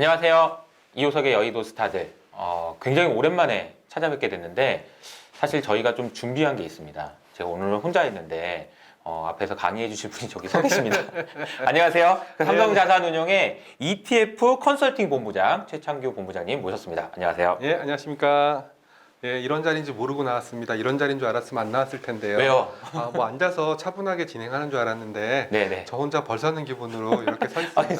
안녕하세요. 이호석의 여의도 스타들. 굉장히 오랜만에 찾아뵙게 됐는데 사실 저희가 좀 준비한 게 있습니다. 제가 오늘은 혼자 있는데 앞에서 강의해 주실 분이 저기 서 계십니다. 안녕하세요. 삼성자산운용의 ETF 컨설팅 본부장 최창규 본부장님 모셨습니다. 안녕하세요. 예, 안녕하십니까. 예, 이런 자리인지 모르고 나왔습니다. 이런 자리인 줄 알았으면 안 나왔을 텐데요. 왜요? 뭐 앉아서 차분하게 진행하는 줄 알았는데 네네. 저 혼자 벌서는 기분으로 이렇게 서 있습니다. 아니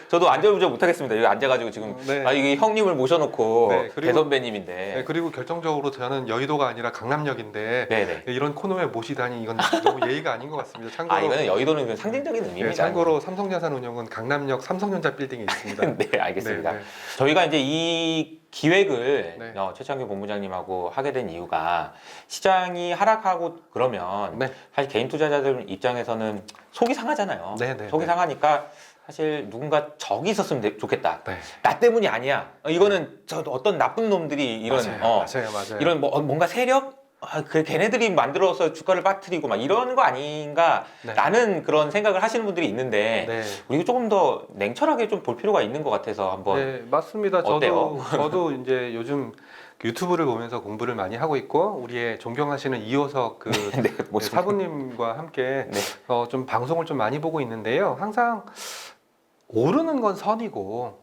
저도 앉아보지 못하겠습니다. 여기 앉아가지고 지금 네. 이게 형님을 모셔놓고 네, 그리고- 대선배님인데. 네, 그리고 결정적으로 저는 여의도가 아니라 강남역인데 네네. 이런 코너에 모시다니 이건 너무 예의가 아닌 것 같습니다. 참고로, 이거는 여의도는 그 상징적인 의미입니다. 예, 참고로 삼성자산운용은 강남역 삼성전자 빌딩에 있습니다. 네, 알겠습니다. 네, 네. 저희가 이제 이 기획을 네. 최창규 본부장님하고 하게 된 이유가 시장이 하락하고 그러면 네. 사실 개인 투자자들 입장에서는 속이 상하잖아요. 네, 네, 속이 네. 상하니까 사실 누군가 적이 있었으면 좋겠다. 네. 나 때문이 아니야. 이거는 저 어떤 나쁜 놈들이 이런 맞아요. 이런 뭔가 세력 그 걔네들이 만들어서 주가를 빠뜨리고 막 이런 거 아닌가 네. 라는 그런 생각을 하시는 분들이 있는데 네. 우리가 조금 더 냉철하게 좀 볼 필요가 있는 것 같아서 한번 네, 맞습니다. 어때요? 저도 이제 요즘 유튜브를 보면서 공부를 많이 하고 있고 우리의 존경하시는 이호석 그 네, 모습. 사부님과 함께 네. 좀 방송을 좀 많이 보고 있는데요. 항상 오르는 건 선이고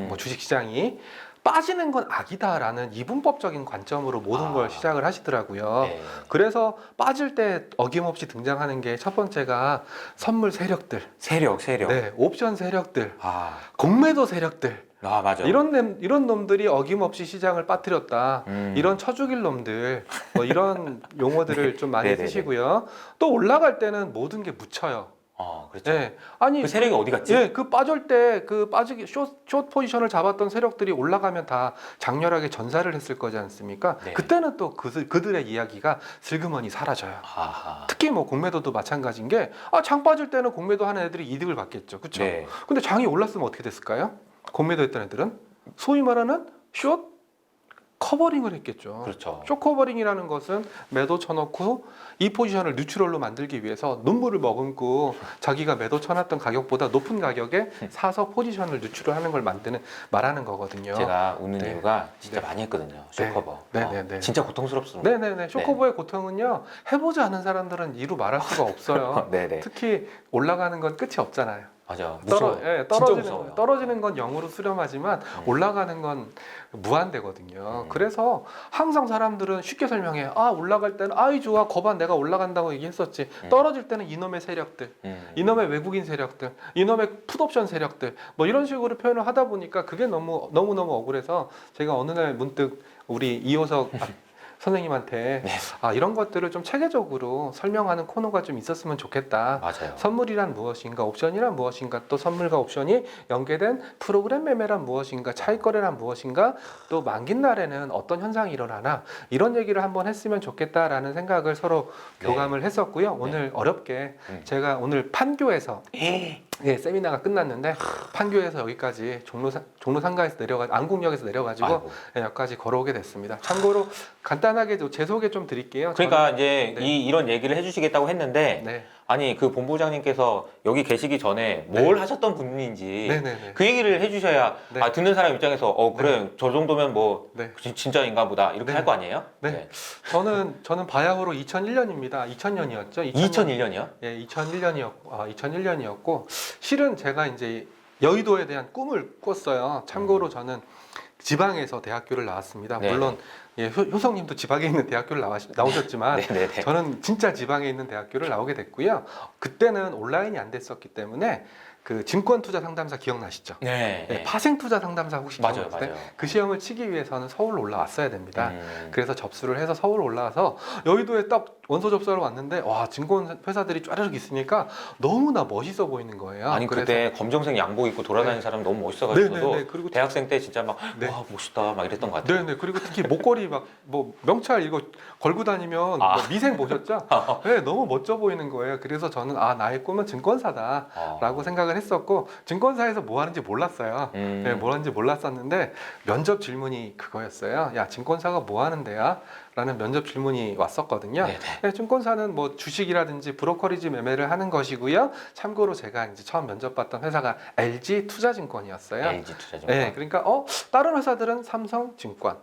뭐 주식시장이 빠지는 건 악이다라는 이분법적인 관점으로 모든 걸 시작을 하시더라고요. 네. 그래서 빠질 때 어김없이 등장하는 게 첫 번째가 선물 세력들, 세력. 네, 옵션 세력들, 아, 공매도 세력들. 맞아. 이런 놈들이 어김없이 시장을 빠뜨렸다. 이런 쳐죽일 놈들, 뭐 이런 용어들을 좀 많이 네네네. 쓰시고요. 또 올라갈 때는 모든 게 묻혀요. 그렇죠. 네. 아니 그 세력이 어디 갔지? 예, 그 빠질 때 그 빠지기 숏 포지션을 잡았던 세력들이 올라가면 다 장렬하게 전사를 했을 거지 않습니까? 네. 그때는 또 그들의 이야기가 슬그머니 사라져요. 아하. 특히 뭐 공매도도 마찬가지인 게 장 빠질 때는 공매도 하는 애들이 이득을 받겠죠. 그렇죠? 네. 근데 장이 올랐으면 어떻게 됐을까요? 공매도 했던 애들은 소위 말하는 숏 커버링을 했겠죠. 그렇죠. 숏 커버링이라는 것은 매도 쳐놓고 이 포지션을 뉴트럴로 만들기 위해서 눈물을 머금고 자기가 매도 쳐놨던 가격보다 높은 가격에 사서 포지션을 뉴트럴하는 걸 말하는 거거든요. 제가 웃는 네. 이유가 진짜 네. 많이 했거든요. 네. 쇼커버. 네. 진짜 고통스럽습니다. 네네네. 쇼커버의 고통은요, 해보지 않은 사람들은 이루 말할 수가 없어요. 네네. 특히 올라가는 건 끝이 없잖아요. 맞아. 무서워. 진짜 무서워요. 떨어지는 건 0으로 수렴하지만 올라가는 건 무한대거든요. 음. 그래서 항상 사람들은 쉽게 설명해요. 올라갈 때는 아이 좋아 거반 내가 올라간다고 얘기했었지. 떨어질 때는 이놈의 세력들, 이놈의 외국인 세력들, 이놈의 풋옵션 세력들 뭐 이런 식으로 표현을 하다 보니까 그게 너무너무 억울해서 제가 어느 날 문득 우리 이호석 선생님한테 네. 이런 것들을 좀 체계적으로 설명하는 코너가 좀 있었으면 좋겠다. 맞아요. 선물이란 무엇인가, 옵션이란 무엇인가, 또 선물과 옵션이 연계된 프로그램 매매란 무엇인가, 차익거래란 무엇인가, 또 만긴 날에는 어떤 현상이 일어나나 이런 얘기를 한번 했으면 좋겠다라는 생각을 서로 네. 교감을 했었고요. 오늘 어렵게 제가 오늘 판교에서 세미나가 끝났는데 판교에서 여기까지 종로 상가에서 안국역에서 내려가지고 아이고. 여기까지 걸어오게 됐습니다. 참고로 간단하게 제 소개 좀 드릴게요. 그러니까 이제 네. 이런 얘기를 해주시겠다고 했는데 네. 아니 그 본부장님께서 여기 계시기 전에 뭘 하셨던 분인지 네네네. 그 얘기를 해주셔야 네. 듣는 사람 입장에서 그래 저 정도면 뭐 네. 진짜인가 보다 이렇게 네. 할 거 아니에요? 네. 저는 바야흐로 2001년입니다. 2000년이었죠. 2001년이요? 예, 2001년이었고 실은 제가 이제 여의도에 대한 꿈을 꿨어요. 참고로 저는 지방에서 대학교를 나왔습니다. 네. 물론 효성님도 지방에 있는 대학교를 나오셨지만 네네네. 저는 진짜 지방에 있는 대학교를 나오게 됐고요. 그때는 온라인이 안 됐었기 때문에 그 증권 투자 상담사 기억나시죠? 네. 네, 파생 투자 상담사 혹시 맞아요, 기억나세요? 맞아요. 그 시험을 치기 위해서는 서울로 올라왔어야 됩니다. 그래서 접수를 해서 서울 올라와서 여의도에 딱 원서 접수하러 왔는데 와 증권 회사들이 쫘르륵 있으니까 너무나 멋있어 보이는 거예요. 아니 그래서 그때 검정색 양복 입고 돌아다니는 네. 사람 너무 멋있어가지고 네네네. 그리고 대학생 때 진짜 막 네. 와 멋있다 막 이랬던 것 같아요. 네네. 그리고 특히 목걸이 막 뭐 명찰 이거 걸고 다니면 뭐 미생 보셨죠? 네, 너무 멋져 보이는 거예요. 그래서 저는 나의 꿈은 증권사다라고 생각을 했었고 증권사에서 뭐 하는지 몰랐어요. 네, 뭐 하는지 몰랐었는데 면접 질문이 그거였어요. 야, 증권사가 뭐 하는 데야? 라는 면접 질문이 왔었거든요. 네네. 네, 증권사는 뭐 주식이라든지 브로커리지 매매를 하는 것이고요. 참고로 제가 이제 처음 면접 봤던 회사가 LG 투자증권이었어요. LG 투자증권. 네, 그러니까 다른 회사들은 삼성증권,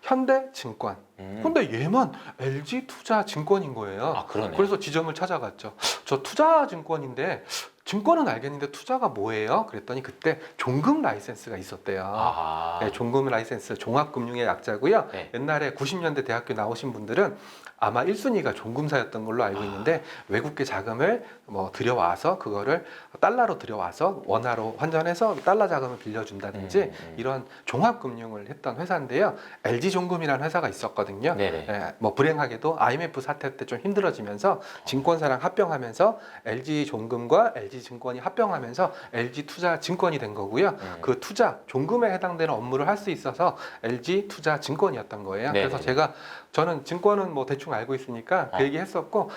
현대증권. 근데 얘만 LG 투자증권인 거예요. 아, 그러네. 그래서 지점을 찾아갔죠. 저 투자증권인데 증권은 알겠는데 투자가 뭐예요? 그랬더니 그때 종금 라이센스가 있었대요. 아. 네, 종금 라이센스 종합금융의 약자고요. 네. 옛날에 90년대 대학교 나오신 분들은 아마 1순위가 종금사였던 걸로 알고 있는데 외국계 자금을 뭐 들여와서 그거를 달러로 들여와서 원화로 환전해서 달러 자금을 빌려준다든지 이런 종합금융을 했던 회사인데요. LG종금이라는 회사가 있었거든요. 네네. 예, 뭐 불행하게도 IMF 사태 때 좀 힘들어지면서 증권사랑 합병하면서 LG종금과 LG증권이 합병하면서 LG투자증권이 된 거고요. 그 투자, 종금에 해당되는 업무를 할 수 있어서 LG투자증권이었던 거예요. 네네네. 그래서 저는 증권은 뭐 대충 알고 있으니까 그 얘기 했었고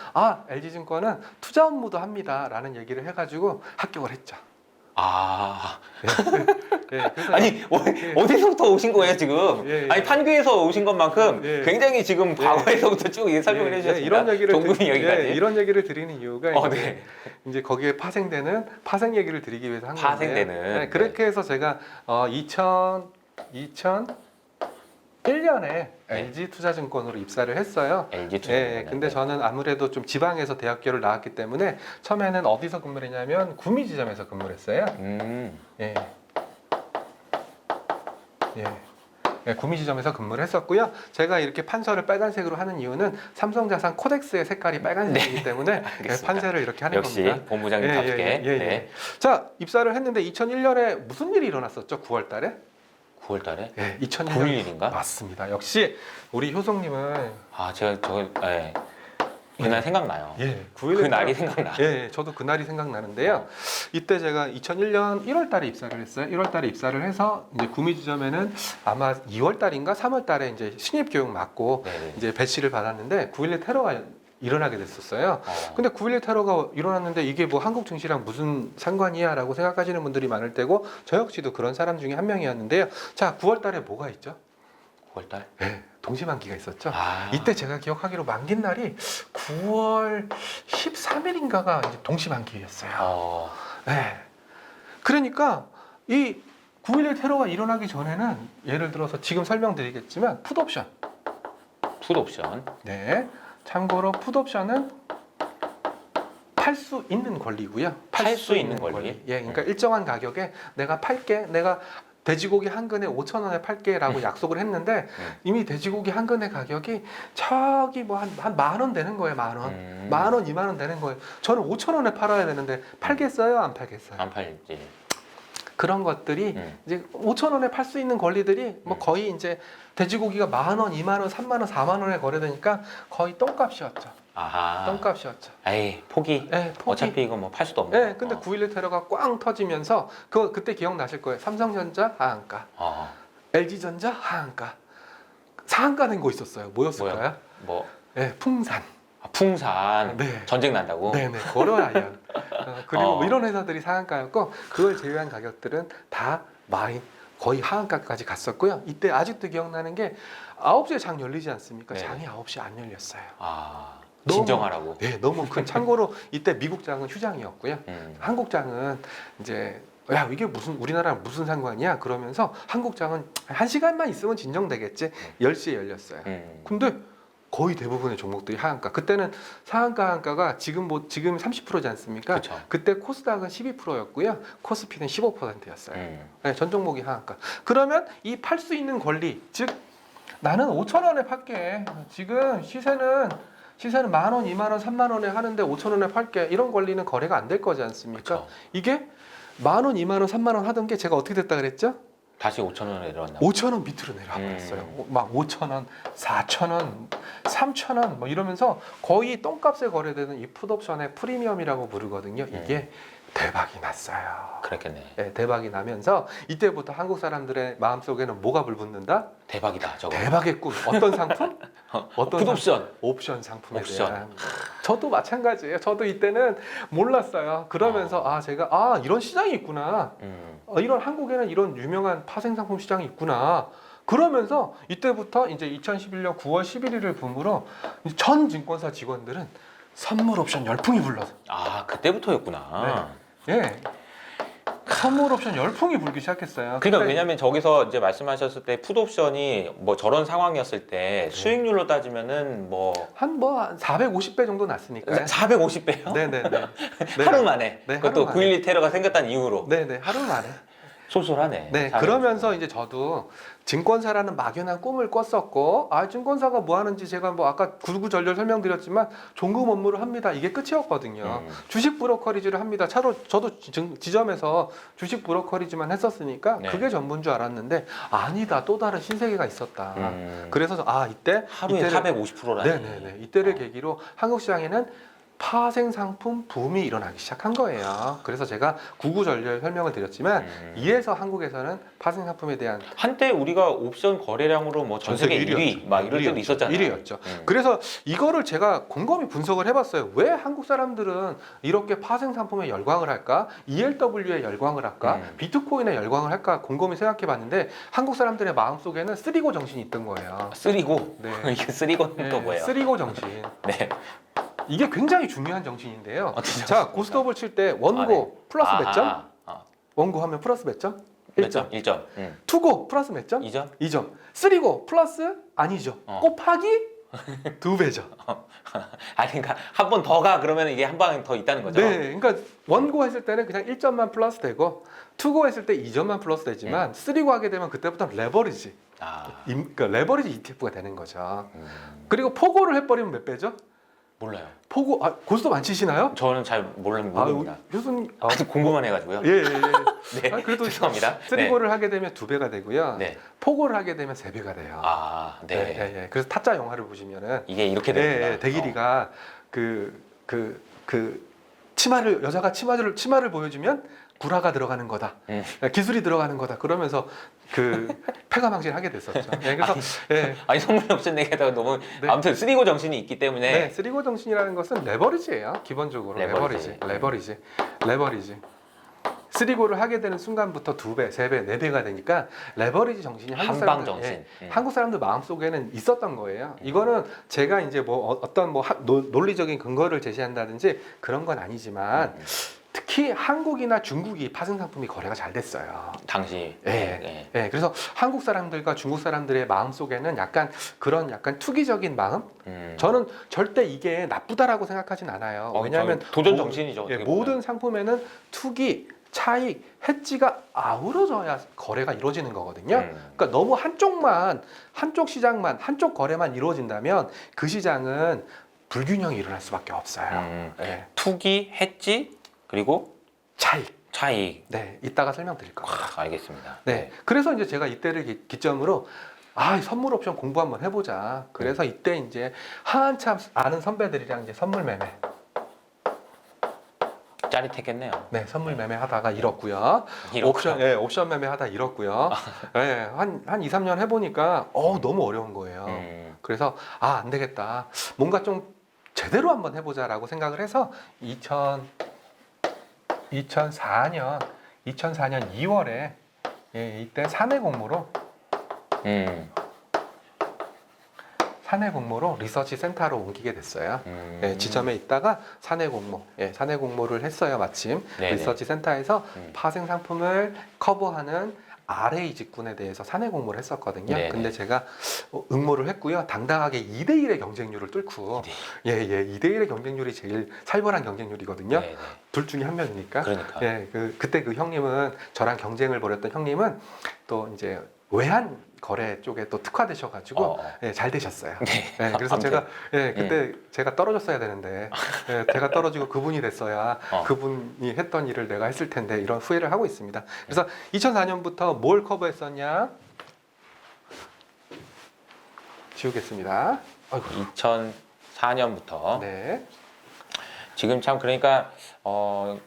LG증권은 투자 업무도 합니다라는 얘기를 해가지고 합격을 했죠. 아. 네, 그래서 아니 어디서부터 오신 거예요 지금? 예, 예. 아니 판교에서 오신 것만큼 예. 굉장히 지금 과거에서부터 쭉 설명을 해주셨습니다. 이런 얘기를 종금이 여기까지. 이런 얘기를 드리는 이유가 네. 이제 거기에 파생되는 파생 얘기를 드리기 위해서 한 건데 파생되는. 네, 그렇게 해서 제가 2001년에 LG 투자증권으로 입사를 했어요. LG 투자증권. 네, 근데 저는 아무래도 좀 지방에서 대학교를 나왔기 때문에 처음에는 어디서 근무를 했냐면 구미지점에서 근무를 했어요. 예. 예. 네, 구미지점에서 근무를 했었고요. 제가 이렇게 판서를 빨간색으로 하는 이유는 삼성자산 코덱스의 색깔이 빨간색이기 때문에 알겠습니다. 판세를 이렇게 하는 역시 겁니다. 본부장님답게. 예. 자, 입사를 했는데 2001년에 무슨 일이 일어났었죠? 9월 달에? 9월 달에? 네, 2001년 9일인가? 맞습니다. 역시 우리 효성님은 제가 그날 생각나요. 예, 그 날이 생각나. 예, 저도 그날이 생각나는데요. 이때 제가 2001년 1월 달에 입사를 했어요. 1월 달에 입사를 해서 이제 구미지점에는 아마 2월 달인가 3월 달에 이제 신입 교육 맞고 네네. 이제 배치를 받았는데 9.11 테러가 일어나게 됐었어요. 근데 9.11 테러가 일어났는데 이게 뭐 한국 증시랑 무슨 상관이야 라고 생각하시는 분들이 많을 테고 저 역시도 그런 사람 중에 한 명이었는데요. 자, 9월 달에 뭐가 있죠? 9월 달? 네, 동시만기가 있었죠. 아. 이때 제가 기억하기로 만기 날이 9월 13일인가가 이제 동시만기였어요. 네. 그러니까 이 9.11 테러가 일어나기 전에는 예를 들어서 지금 설명드리겠지만 풋옵션. 풋옵션. 네. 참고로 풋옵션은 팔 수 있는 권리고요. 팔 수 있는 권리. 예, 그러니까 일정한 가격에 내가 팔게, 내가 돼지고기 한 근에 5,000원에 팔게라고 약속을 했는데 이미 돼지고기 한 근의 가격이 저기 뭐 한 만 원 되는 거예요. 만 원, 만 원, 2만 원 되는 거예요. 저는 5,000원에 팔아야 되는데 팔겠어요, 안 팔겠어요? 안 팔지. 그런 것들이 이제 5,000원에 팔 수 있는 권리들이 뭐 거의 이제 돼지고기가 만 원, 2만 원, 3만 원, 4만 원에 거래되니까 거의 똥값이었죠. 아하. 똥값이었죠. 에이, 포기. 네, 포기. 어차피 이거 뭐 팔 수도 없는 네, 근데 9.11 테러가 꽝 터지면서 그때 기억나실 거예요. 삼성전자 하한가, LG전자 하한가, 상한가 된 거 있었어요. 뭐였을까요? 뭐야? 뭐 네, 풍산. 풍산. 네. 전쟁 난다고. 네네, 걸어야. 그리고 뭐 이런 회사들이 상한가였고 그걸 제외한 가격들은 다 거의 하한가까지 갔었고요. 이때 아직도 기억나는 게 9시에 장 열리지 않습니까? 네. 장이 9시에 안 열렸어요. 진정하라고. 네, 너무 큰. 참고로 이때 미국 장은 휴장이었고요. 한국 장은 이제 야 이게 무슨 우리나라랑 무슨 상관이야? 그러면서 한국 장은 1시간만 있으면 진정되겠지. 10시에 열렸어요. 근데 거의 대부분의 종목들이 하한가. 그때는 상한가 한가가 지금 30%지 않습니까? 그쵸. 그때 코스닥은 12%였고요. 코스피는 15%였어요. 네, 전 종목이 하한가. 그러면 이 팔 수 있는 권리, 즉 나는 5,000원에 팔게. 지금 시세는 만 원, 2만 원, 3만 원에 하는데 5,000원에 팔게. 이런 권리는 거래가 안 될 거지 않습니까? 그쵸. 이게 만 원, 2만 원, 3만 원 하던 게 제가 어떻게 됐다 그랬죠? 다시 5,000원에 내려왔나? 5,000원 밑으로 내려와 버렸어요. 막 5,000원, 4,000원, 3,000원 뭐 이러면서 거의 똥값에 거래되는 이 풋옵션의 프리미엄이라고 부르거든요. 이게 대박이 났어요. 그랬겠네. 네, 대박이 나면서 이때부터 한국 사람들의 마음속에는 뭐가 불붙는다? 대박이다 저거. 대박의 꿈. 어떤 상품? 어떤 풋옵션. 상품? 옵션 상품에 옵션. 대한. 저도 마찬가지예요. 저도 이때는 몰랐어요. 그러면서 제가 이런 시장이 있구나. 이런 한국에는 이런 유명한 파생 상품 시장이 있구나. 그러면서 이때부터 이제 2011년 9월 11일을 봄으로 전 증권사 직원들은 선물 옵션 열풍이 불러서 아, 그때부터였구나. 예. 선물 옵션 열풍이 불기 시작했어요. 그러니까 근데 왜냐면 저기서 이제 말씀하셨을 때 풋옵션이 뭐 저런 상황이었을 때 수익률로 따지면은 뭐 한 450배 정도 났으니까요. 450배요? 네네네. 네. 하루 만에. 네, 그것도 하루 만에. 9.12 테러가 생겼다는 이유로. 네네, 하루 만에. 솔솔하네. 네, 450. 그러면서 이제 저도 증권사라는 막연한 꿈을 꿨었고, 증권사가 뭐 하는지 제가 뭐 아까 구구절절 설명드렸지만 종금 업무를 합니다. 이게 끝이었거든요. 주식 브로커리지를 합니다. 저도 지점에서 주식 브로커리지만 했었으니까 네. 그게 전부인 줄 알았는데 아니다. 또 다른 신세계가 있었다. 음. 그래서 이때 하루에 450%라니. 네네네. 이때를 계기로 한국 시장에는 파생 상품 붐이 일어나기 시작한 거예요. 그래서 제가 구구절절 설명을 드렸지만 이에서 한국에서는 파생 상품에 대한 한때 우리가 옵션 거래량으로 뭐 전 세계 1위 막 이럴 때도 있었잖아요. 1위였죠. 그래서 이거를 제가 곰곰이 분석을 해봤어요. 왜 한국 사람들은 이렇게 파생 상품에 열광을 할까? ELW에 열광을 할까? 비트코인에 열광을 할까? 곰곰이 생각해봤는데 한국 사람들의 마음속에는 쓰리고 정신이 있던 거예요. 쓰리고. 네. 이게 쓰리고는 또 뭐예요? 쓰리고 정신. 네. 이게 굉장히 중요한 정신인데요. 진짜 자, 고스톱을 칠 때 원고 플러스 몇 점? 원고 하면 플러스 몇 점? 몇 점? 1점. 1점. 투고 플러스 몇 점? 2점? 2점. 쓰리고 플러스 아니죠. 곱하기 2배죠. 아니 그러니까 한 번 더 가 그러면 이게 한 방 더 있다는 거죠. 네, 그러니까 원고 했을 때는 그냥 1점만 플러스 되고 투고 했을 때 2점만 플러스 되지만 쓰리고 하게 되면 그때부터는 레버리지. 그러니까 레버리지 ETF가 되는 거죠. 그리고 포고를 해버리면 몇 배죠? 몰라요. 포고 고스톱 안 치시나요? 저는 잘 모릅니다. 교수님 아직 궁금만 해가지고요. 예. 네. 그래도 죄송합니다. 쓰리고를 하게 되면 2배가 되고요. 네. 포고를 하게 되면 3배가 돼요. 네. 예. 그래서 타짜 영화를 보시면은 이게 이렇게 됩니다. 예, 대길이가 치마를 여자가 치마를 보여주면 구라가 들어가는 거다. 기술이 들어가는 거다. 그러면서 패가망신 하게 됐었죠. 예, 그래서 아니 선물 옵션 내기다가 너무 네. 아무튼 쓰리고 정신이 있기 때문에 네, 쓰리고 정신이라는 것은 레버리지예요. 기본적으로 레버리지. 쓰리고를 하게 되는 순간부터 2배, 3배, 4배가 되니까 레버리지 정신이 한방 정신. 한국 사람들 마음속에는 있었던 거예요. 이거는 제가 이제 어떤 논리적인 근거를 제시한다든지 그런 건 아니지만 특히 한국이나 중국이 파생 상품이 거래가 잘 됐어요. 당시. 네. 그래서 한국 사람들과 중국 사람들의 마음 속에는 약간 투기적인 마음. 저는 절대 이게 나쁘다라고 생각하진 않아요. 왜냐하면 도전 정신이죠. 모든 상품에는 투기, 차익, 해지가 아우러져야 거래가 이루어지는 거거든요. 그러니까 너무 한쪽 시장만, 한쪽 거래만 이루어진다면 그 시장은 불균형이 일어날 수밖에 없어요. 투기, 해지, 그리고 차익. 네, 이따가 설명드릴 겁니다. 알겠습니다. 네, 그래서 이제 제가 이때를 기점으로 선물 옵션 공부 한번 해보자. 그래서 이때 이제 한참 아는 선배들이랑 이제 선물 매매. 짜릿했겠네요. 네, 선물 매매 하다가 잃었고요. 옵션 매매 하다 잃었고요. 네, 한 2, 3년 해보니까 너무 어려운 거예요. 그래서 안 되겠다. 뭔가 좀 제대로 한번 해보자라고 생각을 해서 2004년 2월에 이때 사내 공모로 리서치 센터로 옮기게 됐어요. 지점에 있다가 사내 공모를 했어요. 마침 네네. 리서치 센터에서 파생 상품을 커버하는 RA 직군에 대해서 사내 공모를 했었거든요. 네네. 근데 제가 응모를 했고요. 당당하게 2대1의 경쟁률을 뚫고 2대1의 경쟁률이 제일 살벌한 경쟁률이거든요. 네네. 둘 중에 한 명이니까. 그러니까. 그때 그 형님은 저랑 경쟁을 벌였던 형님은 또 이제 외환 거래 쪽에 또 특화되셔가지고 잘 되셨어요. 그래서 제가 그때 제가 떨어졌어야 되는데 제가 떨어지고 그분이 됐어야 그분이 했던 일을 내가 했을 텐데 이런 후회를 하고 있습니다. 그래서 2004년부터 뭘 커버했었냐? 지우겠습니다. 2004년부터 네. 지금 참 그러니까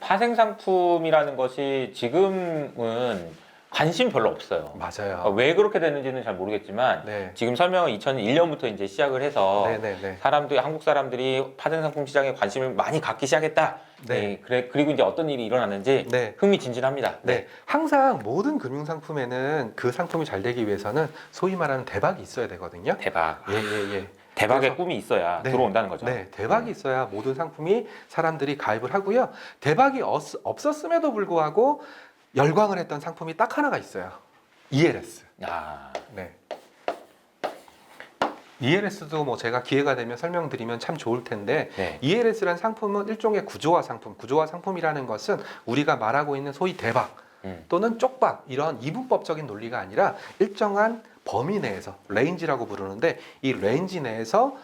파생 상품이라는 것이 지금은 관심 별로 없어요. 맞아요. 왜 그렇게 됐는지는 잘 모르겠지만 네. 지금 설명은 2001년부터 이제 시작을 해서 네네네. 한국 사람들이 파생 상품 시장에 관심을 많이 갖기 시작했다. 네. 그리고 이제 어떤 일이 일어났는지 네. 흥미진진합니다. 네. 항상 모든 금융상품에는 그 상품이 잘 되기 위해서는 소위 말하는 대박이 있어야 되거든요. 대박. 예. 대박의 그래서- 꿈이 있어야 네. 들어온다는 거죠. 네, 대박이 있어야 모든 상품이 사람들이 가입을 하고요. 대박이 없었음에도 불구하고 열광을 했던 상품이 딱 하나가 있어요. ELS. 아, 네. ELS도 뭐 제가 기회가 되면 설명드리면 참 좋을 텐데 네. ELS라는 상품은 일종의 구조화 상품. 구조화 상품이라는 것은 우리가 말하고 있는 소위 대박 또는 쪽박 이런 이분법적인 논리가 아니라 일정한 범위 내에서 레인지라고 부르는데 이 레인지 내에서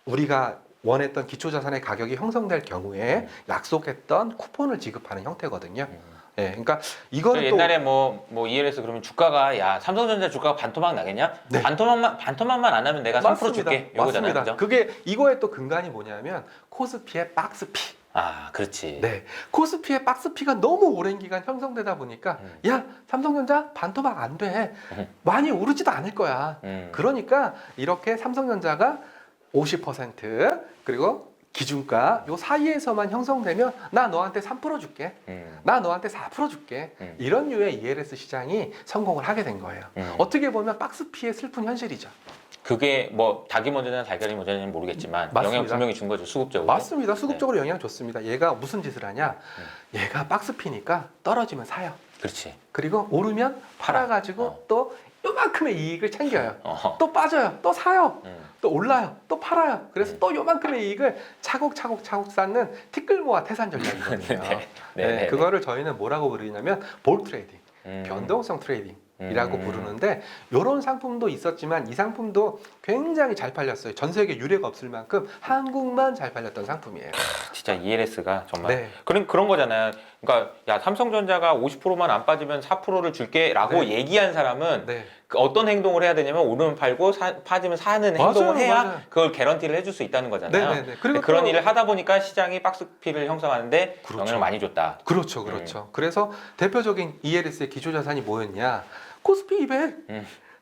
우리가 원했던 기초자산의 가격이 형성될 경우에 약속했던 쿠폰을 지급하는 형태거든요. 예, 그러니까 이거는 또 옛날에 뭐 ELS 그러면 주가가 야 삼성전자 주가가 반토막 나겠냐? 네. 반토막만 안 하면 내가 3% 줄게. 이거잖아요. 맞습니다. 그죠? 그게 이거의 또 근간이 뭐냐면 코스피의 박스피. 아, 그렇지. 네, 코스피의 박스피가 너무 오랜 기간 형성되다 보니까 야 삼성전자 반토막 안 돼. 많이 오르지도 않을 거야. 그러니까 이렇게 삼성전자가 50% 그리고 기준가 요 사이에서만 형성되면 나 너한테 3% 줄게. 나 너한테 4% 줄게. 이런 류의 ELS 시장이 성공을 하게 된 거예요. 어떻게 보면 박스피의 슬픈 현실이죠. 그게 뭐 닭이 먼저냐 달걀이 먼저냐는 모르겠지만 맞습니다. 영향 분명히 준 거죠. 수급적으로. 맞습니다. 수급적으로 영향 줬습니다. 얘가 무슨 짓을 하냐? 얘가 박스피니까 떨어지면 사요. 그렇지. 그리고 오르면 팔아가지고 또 요만큼의 이익을 챙겨요. 어허. 또 빠져요. 또 사요. 또 올라요. 또 팔아요. 그래서 또 요만큼의 이익을 차곡차곡 쌓는 티끌모아 태산 전략이거든요. 네. 그거를 저희는 뭐라고 부르냐면 볼 트레이딩, 변동성 트레이딩. 이라고 부르는데 이런 상품도 있었지만 이 상품도 굉장히 잘 팔렸어요. 전 세계 유례가 없을 만큼 한국만 잘 팔렸던 상품이에요. 진짜 ELS가 정말 네. 그런 거잖아요. 그러니까 야 삼성전자가 50%만 안 빠지면 4%를 줄게라고 네. 얘기한 사람은 네. 그 어떤 행동을 해야 되냐면 오르면 팔고 빠지면 사는 행동을 해야 맞아요. 그걸 개런티를 해줄 수 있다는 거잖아요. 네네네. 그리고 그런 또- 일을 하다 보니까 시장이 박스피를 형성하는데 그렇죠. 영향을 많이 줬다. 그렇죠. 그래서 대표적인 ELS의 기초자산이 뭐였냐? 코스피 200,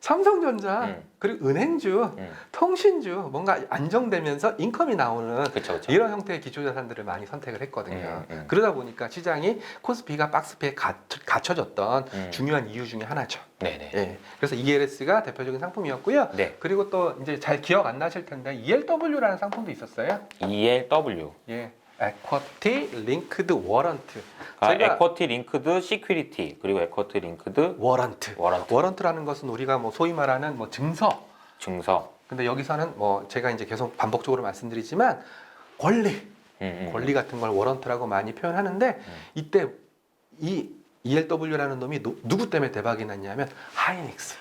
삼성전자, 그리고 은행주, 통신주, 뭔가 안정되면서 인컴이 나오는 그렇죠. 이런 형태의 기초자산들을 많이 선택을 했거든요. 그러다 보니까 시장이 코스피가 박스피에 갇혀졌던 중요한 이유 중에 하나죠. 네네. 예. 그래서 ELS가 대표적인 상품이었고요. 네. 그리고 또 이제 잘 기억 안 나실 텐데 ELW라는 상품도 있었어요. ELW. 예. Equity Linked Warrant. 에쿼티 링크드 시큐리티 그리고 에쿼티 링크드 워런트. 워런트. 워런트라는 것은 우리가 뭐 소위 말하는 뭐 증서. 증서. 근데 여기서는 뭐 제가 이제 계속 반복적으로 말씀드리지만 권리, 권리 같은 걸 워런트라고 많이 표현하는데 이때 이 ELW라는 놈이 누구 때문에 대박이 났냐면 하이닉스.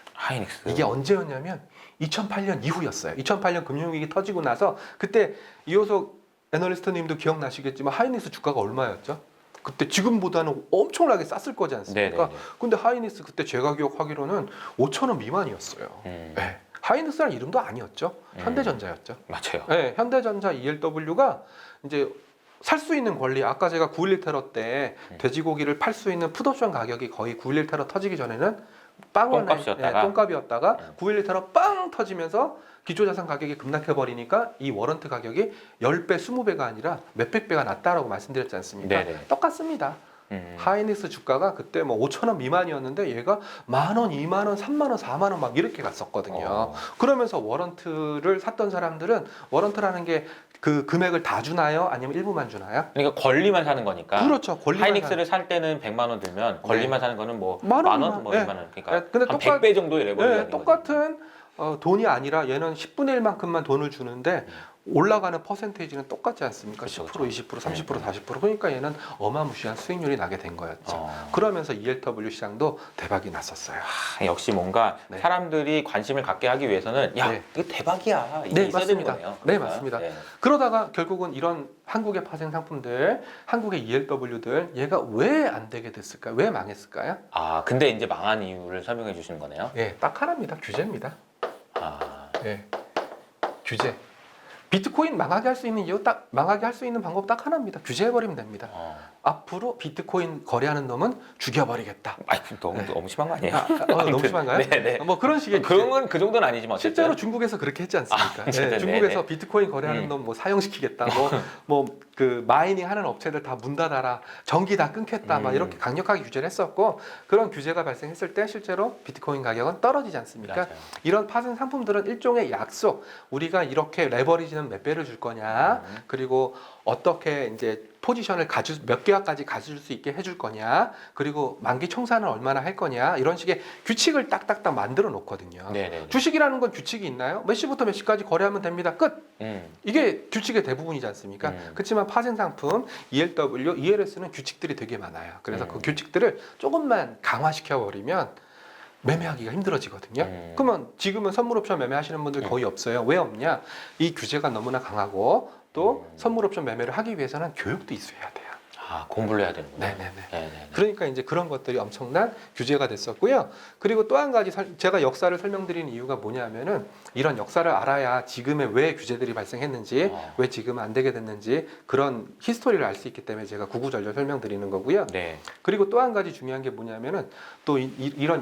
이게 언제였냐면 2008년 이후였어요. 2008년 금융위기 터지고 나서 그때 이호석 애널리스트님도 기억나시겠지만 하이닉스 주가가 얼마였죠? 그때 지금보다는 엄청나게 쌌을 거지 않습니까? 네네네. 근데 하이닉스 그때 제가 기억하기로는 5,000원 미만이었어요. 네. 하이닉스라는 이름도 아니었죠. 현대전자였죠. 맞아요. 네, 현대전자 ELW가 이제 살 수 있는 권리, 아까 제가 9.11 테러 때 돼지고기를 팔 수 있는 풋옵션 가격이 거의 9.11 테러 터지기 전에는 똥값이었다가. 똥값이었다가 9.11 테러 빵 터지면서 기초자산 가격이 급락해버리니까 이 워런트 가격이 10배, 20배가 아니라 몇백 배가 낮다라고 말씀드렸지 않습니까? 네네. 똑같습니다. 하이닉스 주가가 그때 뭐 5,000원 미만이었는데 얘가 10,000원, 20,000원, 30,000원, 40,000원 막 이렇게 갔었거든요. 그러면서 워런트를 샀던 사람들은 워런트라는 게 그 금액을 다 주나요? 아니면 일부만 주나요? 그러니까 권리만 사는 거니까. 그렇죠. 권리만 하이닉스를 살 때는 100만 원 들면 권리만 사는 거는 뭐 만 만 원, 원, 뭐 네. 2만 원. 그러니까 네, 근데 한 100배 정도의 레버리지. 네, 똑같은 돈이 아니라 얘는 10분의 1만큼만 돈을 주는데 올라가는 퍼센테이지는 똑같지 않습니까? 그쵸, 10%, 20%, 30%, 40%. 그러니까 얘는 어마무시한 수익률이 나게 된 거였죠. 그러면서 ELW 시장도 대박이 났었어요. 역시 뭔가 네. 사람들이 관심을 갖게 하기 위해서는 야, 네. 이거 대박이야. 이게 네, 있어야 되는 맞습니다. 거네요. 네, 그러니까. 맞습니다. 네. 그러다가 결국은 이런 한국의 파생 상품들, 한국의 ELW들 얘가 왜 안 되게 됐을까요? 왜 망했을까요? 아, 근데 이제 망한 이유를 설명해 주시는 거네요. 예, 딱 하나입니다. 규제입니다. 아, 예, 규제. 비트코인 망하게 할 수 있는 이유 망하게 할 수 있는 방법 딱 하나입니다. 규제해버리면 됩니다. 앞으로 비트코인 거래하는 놈은 죽여버리겠다. 아, 너무 네. 너무 심한 거 아니에요? 너무 심한가요? 네네. 뭐 그런 식의 그런 건 그 정도는 아니지만 어쨌든. 실제로 중국에서 그렇게 했지 않습니까? 어쨌든, 네, 중국에서 네네. 비트코인 거래하는 놈 뭐 사형시키겠다. 뭐 그 마이닝 하는 업체들 다 문 닫아라. 전기 다 끊겠다. 막 이렇게 강력하게 규제를 했었고 그런 규제가 발생했을 때 실제로 비트코인 가격은 떨어지지 않습니까? 맞아요. 이런 파생 상품들은 일종의 약속. 우리가 이렇게 레버리지는 몇 배를 줄 거냐. 그리고 어떻게 이제 포지션을 몇 개월까지 가질 수 있게 해줄 거냐. 그리고 만기 청산을 얼마나 할 거냐. 이런 식의 규칙을 딱딱딱 만들어 놓거든요. 네네. 주식이라는 건 규칙이 있나요? 몇 시부터 몇 시까지 거래하면 됩니다. 끝. 이게 규칙의 대부분이지 않습니까? 그렇지만 파생 상품 ELW, ELS는 규칙들이 되게 많아요. 그래서 그 규칙들을 조금만 강화시켜 버리면 매매하기가 힘들어지거든요. 그러면 지금은 선물 옵션 매매하시는 분들 거의 없어요. 왜 없냐? 이 규제가 너무나 강하고 또 선물 옵션 매매를 하기 위해서는 교육도 있어야 돼요. 아, 공부를 해야 되는구나. 네네네. 네네네. 그러니까 이제 그런 것들이 엄청난 규제가 됐었고요. 그리고 또 한 가지 제가 역사를 설명드리는 이유가 뭐냐면은 이런 역사를 알아야 지금의 왜 규제들이 발생했는지 왜 지금은 안 되게 됐는지 그런 히스토리를 알 수 있기 때문에 제가 구구절절 설명드리는 거고요. 네. 그리고 또 한 가지 중요한 게 뭐냐면은 또 이런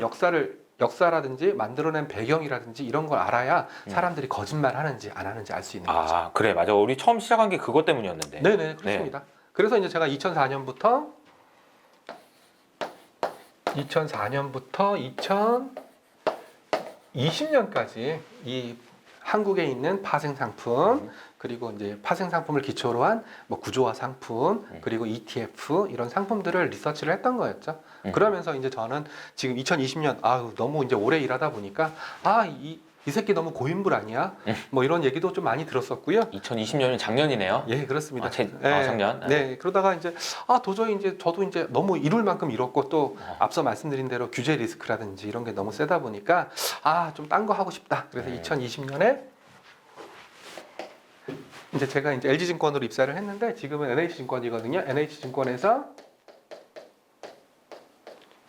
역사라든지 만들어낸 배경이라든지 이런 걸 알아야 사람들이 거짓말 하는지 안 하는지 알 수 있는 거죠. 아, 그래, 맞아. 우리 처음 시작한 게 그것 때문이었는데. 네네, 그렇습니다. 그래서 이제 제가 2004년부터 2020년까지 이 한국에 있는 파생 상품 그리고 이제 파생 상품을 기초로 한 뭐 구조화 상품 그리고 ETF 이런 상품들을 리서치를 했던 거였죠. 그러면서 이제 저는 지금 2020년 너무 이제 오래 일하다 보니까 이 새끼 너무 고인물 아니야? 뭐 이런 얘기도 좀 많이 들었었고요. 2020년은 작년이네요. 예, 그렇습니다. 작년. 네, 그러다가 이제 도저히 이제 저도 이제 너무 이룰 만큼 이뤘고 또 앞서 말씀드린 대로 규제 리스크라든지 이런 게 너무 세다 보니까 좀 딴 거 하고 싶다. 그래서 2020년에 이제 제가 이제 LG증권으로 입사를 했는데 지금은 NH증권이거든요. NH증권에서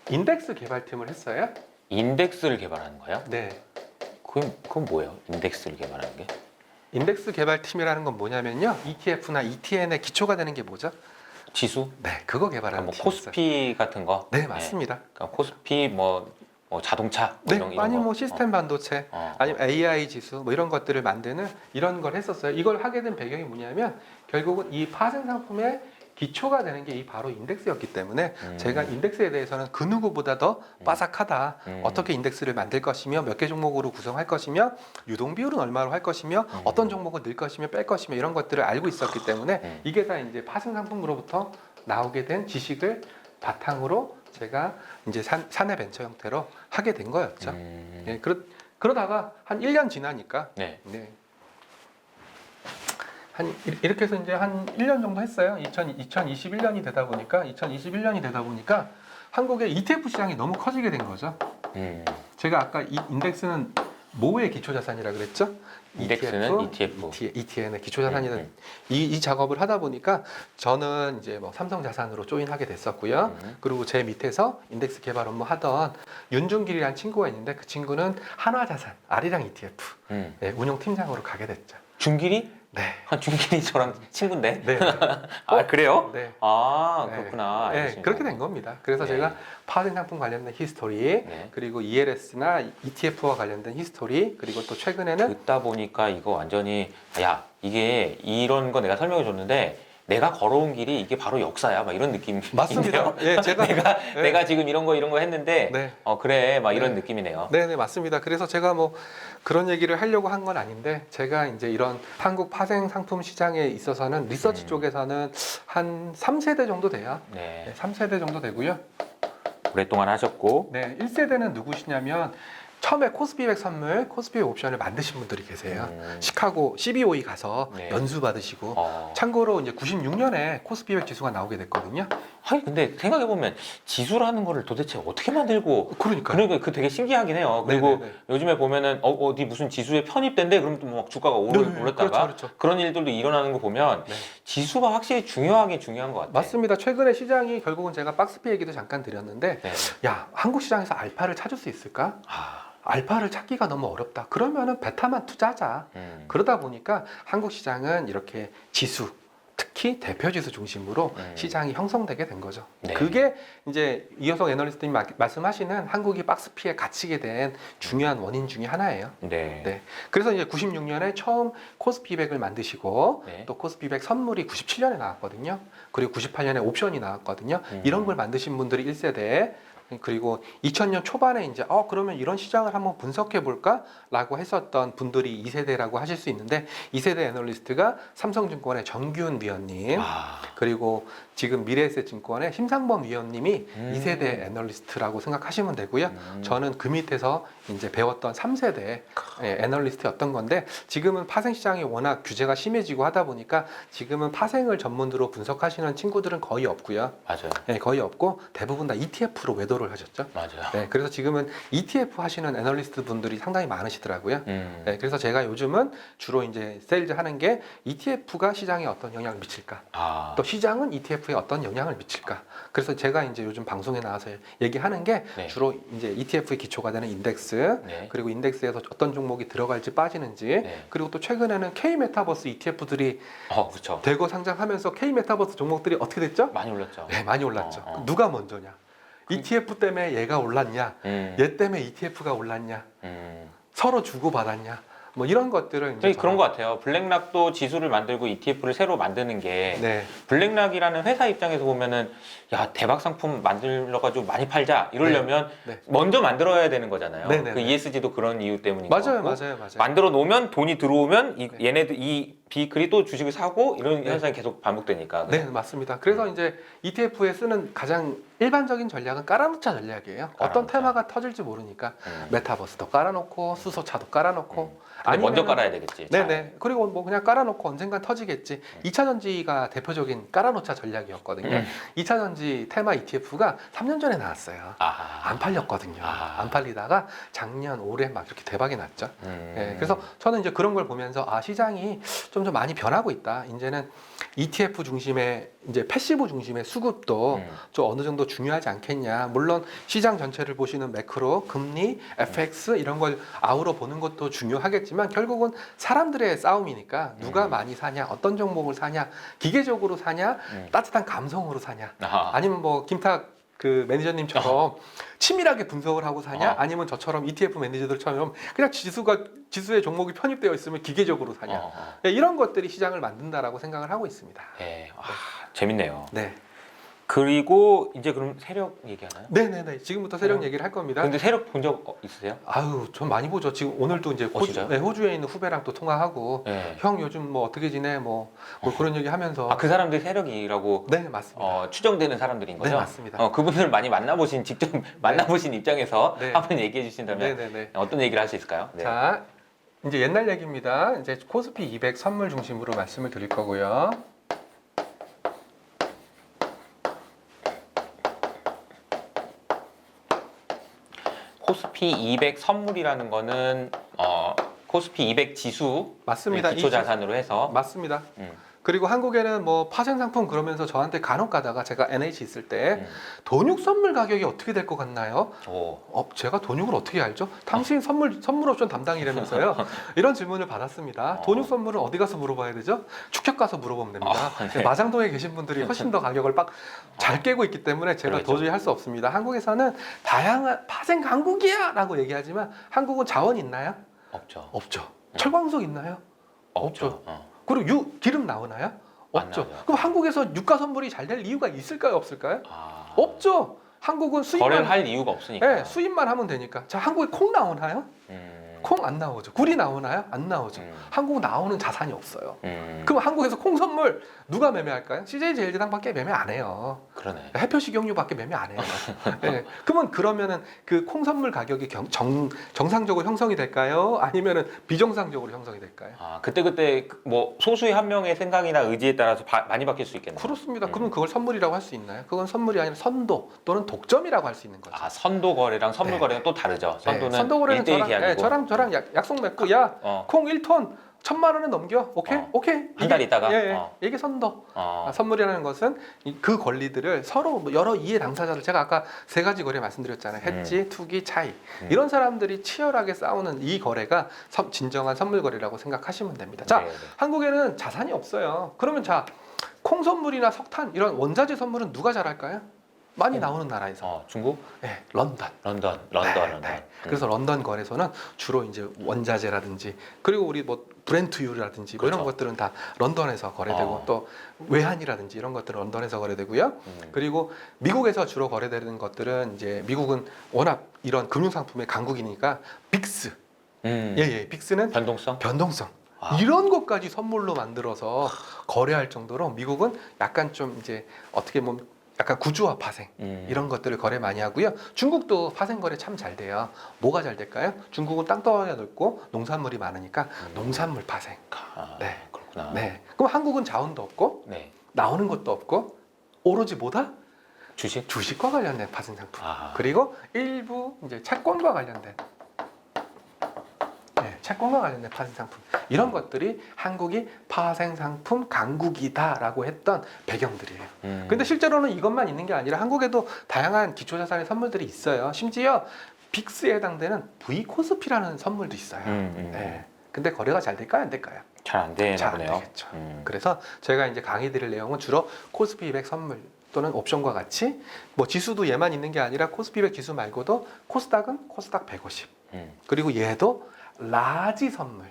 인덱스 개발팀을 했어요. 인덱스를 개발하는 거예요? 네. 그건 뭐예요? 인덱스를 개발하는 게? 인덱스 개발팀이라는 건 뭐냐면요. ETF나 ETN의 기초가 되는 게 뭐죠? 지수? 네, 그거 개발하는 뭐 팀이었어요. 코스피 같은 거? 네, 맞습니다. 그러니까 코스피 뭐 자동차 네, 이런 아니 거. 뭐 시스템 반도체 아니면 AI 지수 뭐 이런 것들을 만드는 이런 걸 했었어요. 이걸 하게 된 배경이 뭐냐면 결국은 이 파생 상품의 기초가 되는 게 바로 인덱스였기 때문에 제가 인덱스에 대해서는 그 누구보다 더 빠삭하다. 어떻게 인덱스를 만들 것이며 몇 개 종목으로 구성할 것이며 유동 비율은 얼마로 할 것이며 어떤 종목은 늘 것이며 뺄 것이며 이런 것들을 알고 있었기 때문에 이게 다 이제 파생 상품으로부터 나오게 된 지식을 바탕으로 제가 이제 사내 벤처 형태로 하게 된 거였죠. 예, 그러다가 한 1년 지나니까 네. 이렇게 해서 이제 한 1년 정도 했어요. 2021년이 되다 보니까 한국의 ETF 시장이 너무 커지게 된 거죠. 제가 아까 이 인덱스는 뭐의 기초 자산이라 그랬죠? 인덱스는 ETF. ETN의 기초 자산이다. 이 작업을 하다 보니까 저는 이제 뭐 삼성자산으로 조인하게 됐었고요. 그리고 제 밑에서 인덱스 개발 업무 하던 윤중길이라는 친구가 있는데 그 친구는 한화자산 아리랑 ETF 운용팀장으로 가게 됐죠. 중길이? 네. 중길이 저랑 친구인데. 네. 그래요? 네. 그렇구나. 네, 알겠습니다. 그렇게 된 겁니다. 그래서 제가 파생 상품 관련된 히스토리, 그리고 ELS나 ETF와 관련된 히스토리, 그리고 또 최근에는 듣다 보니까 이거 완전히 이게 이런 거 내가 설명해 줬는데 내가 걸어온 길이 이게 바로 역사야. 막 이런 느낌. 맞습니다. 예, 제가 내가 지금 이런 거 했는데 그래. 막 이런 느낌이네요. 네, 맞습니다. 그래서 제가 뭐 그런 얘기를 하려고 한 건 아닌데 제가 이제 이런 한국 파생 상품 시장에 있어서는 리서치 쪽에서는 한 3세대 정도 돼요. 네. 3세대 정도 되고요. 오랫동안 하셨고. 네, 1세대는 누구시냐면 처음에 코스피백 선물, 코스피백 옵션을 만드신 분들이 계세요. 시카고 CBOE 가서 연수 받으시고 참고로 이제 96년에 코스피백 지수가 나오게 됐거든요. 근데 생각해보면 지수라는 거를 도대체 어떻게 만들고 그러니까 그 되게 신기하긴 해요. 그리고 요즘에 보면은 어디 무슨 지수에 편입된대 그러면 또 막 주가가 올랐다가 그렇죠. 그런 일들도 일어나는 거 보면 지수가 확실히 중요한 것 같아요. 맞습니다. 최근에 시장이 결국은 제가 박스피 얘기도 잠깐 드렸는데 야, 한국 시장에서 알파를 찾을 수 있을까? 알파를 찾기가 너무 어렵다. 그러면은 베타만 투자하자. 그러다 보니까 한국 시장은 이렇게 지수, 특히 대표지수 중심으로 시장이 형성되게 된 거죠. 네. 그게 이제 이효성 애널리스트님 말씀하시는 한국이 박스피에 갇히게 된 중요한 원인 중에 하나예요. 네. 네. 그래서 이제 96년에 처음 코스피 200을 만드시고 네. 또 코스피 200 선물이 97년에 나왔거든요. 그리고 98년에 옵션이 나왔거든요. 이런 걸 만드신 분들이 1세대. 그리고 2000년 초반에 이제 그러면 이런 시장을 한번 분석해 볼까라고 했었던 분들이 2세대라고 하실 수 있는데 2세대 애널리스트가 삼성증권의 정규훈 위원님 그리고 지금 미래에셋증권의 심상범 위원님이 2세대 애널리스트라고 생각하시면 되고요. 저는 그 밑에서 이제 배웠던 3세대 애널리스트였던 건데 지금은 파생 시장이 워낙 규제가 심해지고 하다 보니까 지금은 파생을 전문으로 분석하시는 친구들은 거의 없고요. 맞아요. 네, 거의 없고 대부분 다 ETF로 외도를 하셨죠. 맞아요. 네, 그래서 지금은 ETF 하시는 애널리스트 분들이 상당히 많으시더라고요. 네, 그래서 제가 요즘은 주로 이제 세일즈 하는 게 ETF가 시장에 어떤 영향을 미칠까, 또 시장은 ETF에 어떤 영향을 미칠까. 그래서 제가 이제 요즘 방송에 나와서 얘기하는 게 네. 주로 이제 ETF의 기초가 되는 인덱스, 네. 그리고 인덱스에서 어떤 종목이 들어갈지 빠지는지, 네. 그리고 또 최근에는 K 메타버스 ETF들이 그렇죠. 대거 상장하면서 K 메타버스 종목들이 어떻게 됐죠? 많이 올랐죠. 네, 많이 올랐죠. 누가 먼저냐? ETF 때문에 얘가 올랐냐? 얘 때문에 ETF가 올랐냐? 서로 주고받았냐? 뭐 이런 것들을 이제 그런 것 같아요. 블랙락도 지수를 만들고 ETF를 새로 만드는 게 네. 블랙락이라는 회사 입장에서 보면은 야 대박 상품 만들어가지고 많이 팔자 이러려면 네. 먼저 만들어야 되는 거잖아요. 네, 네, 그 네. ESG도 그런 이유 때문인 맞아요, 거고 맞아요, 맞아요. 만들어 놓으면 돈이 들어오면 네. 얘네들 이 비클이 또 주식을 사고 이런 네. 현상이 계속 반복되니까. 네, 맞습니다. 그래서 이제 ETF에 쓰는 가장 일반적인 전략은 깔아놓자 전략이에요. 어떤 테마가 터질지 모르니까 메타버스도 깔아놓고 수소차도 깔아놓고 먼저 깔아야 되겠지. 네네. 그리고 뭐 그냥 깔아놓고 언젠간 터지겠지. 2차 전지가 대표적인 깔아놓자 전략이었거든요. 2차 전지 테마 ETF가 3년 전에 나왔어요. 안 팔렸거든요. 안 팔리다가 작년 올해 막 이렇게 대박이 났죠. 네, 그래서 저는 이제 그런 걸 보면서 시장이 좀 많이 변하고 있다. 이제는 ETF 중심의 이제 패시브 중심의 수급도 좀 어느 정도 중요하지 않겠냐. 물론 시장 전체를 보시는 매크로, 금리, FX 이런 걸 아우러 보는 것도 중요하겠지만 결국은 사람들의 싸움이니까 누가 많이 사냐, 어떤 종목을 사냐, 기계적으로 사냐, 따뜻한 감성으로 사냐, 아니면 뭐 김탁 그 매니저님처럼 치밀하게 분석을 하고 사냐, 아니면 저처럼 ETF 매니저들처럼 그냥 지수에 종목이 편입되어 있으면 기계적으로 사냐. 네, 이런 것들이 시장을 만든다라고 생각을 하고 있습니다. 네. 재밌네요. 네. 그리고 이제 그럼 세력 얘기하나요? 네네네. 지금부터 세력 얘기를 할 겁니다. 근데 세력 본 적 있으세요? 아유, 전 많이 보죠. 지금 오늘도 이제 호주에 있는 후배랑 또 통화하고 형 요즘 뭐 어떻게 지내? 뭐 그런 얘기 하면서 그 사람들이 세력이라고 네, 맞습니다. 추정되는 사람들인 거죠? 네, 맞습니다. 그분들 많이 직접 만나보신 입장에서 네. 한번 얘기해 주신다면 네네네. 어떤 얘기를 할 수 있을까요? 네. 자, 이제 옛날 얘기입니다. 이제 코스피 200 선물 중심으로 말씀을 드릴 거고요. 코스피 200 선물이라는 거는 코스피 200 지수 맞습니다. 기초 자산으로 해서 맞습니다. 그리고 한국에는 뭐 파생 상품 그러면서 저한테 간혹 가다가 제가 NH 있을 때 돈육 선물 가격이 어떻게 될 것 같나요? 제가 돈육을 어떻게 알죠? 당신 선물 옵션 담당이라면서요. 이런 질문을 받았습니다. 돈육 선물은 어디 가서 물어봐야 되죠? 축협 가서 물어보면 됩니다. 네. 마장동에 계신 분들이 훨씬 더 가격을 잘 깨고 있기 때문에 제가 그렇죠. 도저히 할 수 없습니다. 한국에서는 다양한 파생 강국이야라고 얘기하지만 한국은 자원 있나요? 없죠. 철광석 있나요? 없죠. 그리고 기름 나오나요? 없죠. 그럼 한국에서 유가 선물이 잘 될 이유가 있을까요? 없을까요? 없죠. 한국은 수입만 거래를 할 이유가 없으니까. 네, 수입만 하면 되니까. 자, 한국에 콩 나오나요? 콩 안 나오죠. 굴이 나오나요? 안 나오죠. 한국 나오는 자산이 없어요. 그럼 한국에서 콩 선물 누가 매매할까요? CJ제일제당밖에 매매 안 해요. 그러네. 해표식용유밖에 매매 안 해요. 네. 그러면은 그 콩 선물 가격이 정상적으로 형성이 될까요? 아니면은 비정상적으로 형성이 될까요? 그때 뭐 소수의 한 명의 생각이나 의지에 따라서 많이 바뀔 수 있겠네요. 그렇습니다. 그러면 그걸 선물이라고 할 수 있나요? 그건 선물이 아니라 선도 또는 독점이라고 할 수 있는 거죠. 선도 거래랑 선물 거래는 또 다르죠. 선도는 선도 거래는 1대1 계약이고. 저랑 약속 맺고 콩 1톤 1,000만 원에 넘겨. 오케이? 한 달 있다가. 이게 선도. 선물이라는 것은 그 권리들을 서로 여러 이해 당사자들 제가 아까 세 가지 거래 말씀드렸잖아요. 해지, 투기, 차이. 이런 사람들이 치열하게 싸우는 이 거래가 진정한 선물 거래라고 생각하시면 됩니다. 자, 한국에는 자산이 없어요. 그러면 콩 선물이나 석탄 이런 원자재 선물은 누가 잘할까요? 많이 나오는 나라에서. 중국? 네, 런던. 런던. 그래서 런던 거래소는 주로 이제 원자재라든지 그리고 우리 뭐 브렌트유라든지 뭐 이런 그렇죠. 것들은 다 런던에서 거래되고 또 외환이라든지 이런 것들은 런던에서 거래되고요. 그리고 미국에서 주로 거래되는 것들은 이제 미국은 워낙 이런 금융 상품의 강국이니까 빅스. 예, 빅스는 변동성? 이런 것까지 선물로 만들어서 거래할 정도로 미국은 약간 좀 이제 어떻게 보면 약간 구주화 파생 이런 것들을 거래 많이 하고요. 중국도 파생 거래 참 잘 돼요. 뭐가 잘 될까요? 중국은 땅덩어리가 넓고 농산물이 많으니까 농산물 파생. 네. 그렇구나. 네. 그럼 한국은 자원도 없고 네. 나오는 것도 없고 오로지 뭐다? 주식? 주식과 관련된 파생 상품. 아. 그리고 일부 이제 채권과 관련된 채권과 관련된 파생 상품 이런 것들이 한국이 파생 상품 강국이다라고 했던 배경들이에요. 근데 실제로는 이것만 있는 게 아니라 한국에도 다양한 기초자산의 선물들이 있어요. 심지어 빅스에 해당되는 V코스피라는 선물도 있어요. 네. 근데 거래가 잘 될까요? 안 될까요? 잘 안 되나 잘 안 보네요. 되겠죠. 그래서 제가 이제 강의 드릴 내용은 주로 코스피 200 선물 또는 옵션과 같이 뭐 지수도 얘만 있는 게 아니라 코스피 200 지수 말고도 코스닥은 코스닥 150 그리고 얘도 라지 선물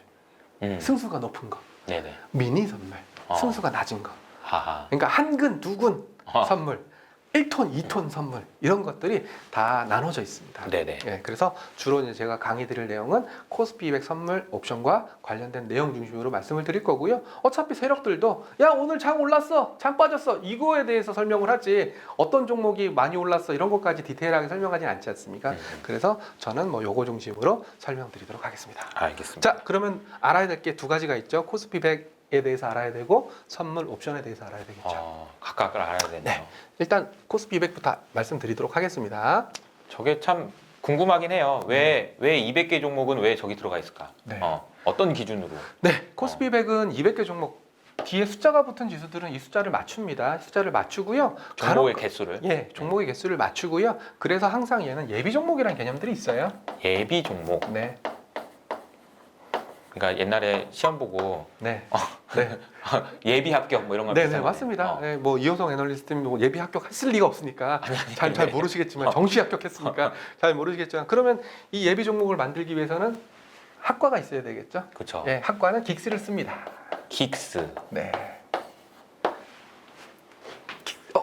승수가 높은 거 네네. 미니 선물 승수가 낮은 거 하하. 그러니까 한 근, 두 근 선물 1톤, 2톤 선물 이런 것들이 다 나눠져 있습니다. 네네. 예, 그래서 주로 이제 제가 강의 드릴 내용은 코스피 200 선물 옵션과 관련된 내용 중심으로 말씀을 드릴 거고요. 어차피 세력들도 야 오늘 장 올랐어, 장 빠졌어 이거에 대해서 설명을 하지 어떤 종목이 많이 올랐어 이런 것까지 디테일하게 설명하진 않지 않습니까? 그래서 저는 뭐 요거 중심으로 설명드리도록 하겠습니다. 알겠습니다. 자, 그러면 알아야 될 게 두 가지가 있죠. 코스피 100에 대해서 알아야 되고 선물 옵션에 대해서 알아야 되겠죠. 각각을 알아야 되네요. 네. 일단 코스피 200부터 말씀드리도록 하겠습니다. 저게 참 궁금하긴 해요. 왜 200개 종목은 왜 저기 들어가 있을까? 네. 어떤 기준으로? 네, 코스피 100은 200개 종목 뒤에 숫자가 붙은 지수들은 이 숫자를 맞춥니다. 숫자를 맞추고요. 종목의 개수를? 예, 종목의 개수를 맞추고요. 그래서 항상 얘는 예비 종목이라는 개념들이 있어요. 예비 종목. 네, 그러니까 옛날에 시험 보고 네, 네, 예비 합격 뭐 이런 거 네, 비슷한 맞습니다. 거네요. 네, 뭐 이호성 애널리스트님 뭐 예비 합격했을 리가 없으니까 잘 모르시겠지만 정시 합격했으니까 잘 모르시겠지만 그러면 이 예비 종목을 만들기 위해서는 학과가 있어야 되겠죠. 그렇죠. 예, 학과는 긱스를 씁니다. 긱스. 네.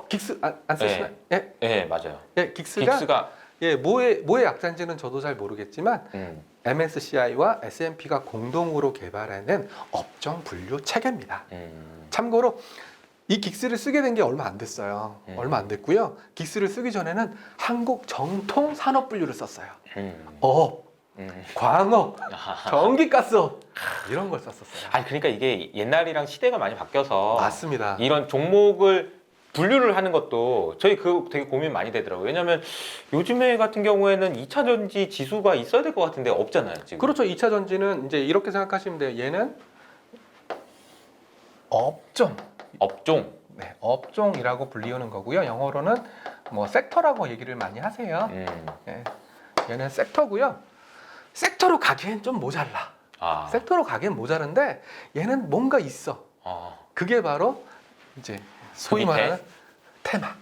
긱스 안 쓰시나요? 예, 네, 맞아요. 예, 긱스가 긱스가 예, 뭐의 약자인지는 저도 잘 모르겠지만 MSCI와 S&P가 공동으로 개발해낸 업종 분류 체계입니다. 참고로 이 긱스를 쓰게 된 게 얼마 안 됐어요. 얼마 안 됐고요. 긱스를 쓰기 전에는 한국 정통 산업 분류를 썼어요. 어업, 광업, 전기가스업 이런 걸 썼었어요. 아니 그러니까 이게 옛날이랑 시대가 많이 바뀌어서 맞습니다. 이런 종목을 분류를 하는 것도 저희 그거 되게 고민 많이 되더라고요. 왜냐하면 요즘에 같은 경우에는 2차 전지 지수가 있어야 될 것 같은데 없잖아요. 지금. 그렇죠. 2차 전지는 이제 이렇게 생각하시면 돼요. 얘는 업종. 네, 업종이라고 불리우는 거고요. 영어로는 뭐 섹터라고 얘기를 많이 하세요. 네, 얘는 섹터고요. 섹터로 가기엔 좀 모자라. 섹터로 가기엔 모자른데 얘는 뭔가 있어. 그게 바로 이제 소위 말하는 테마.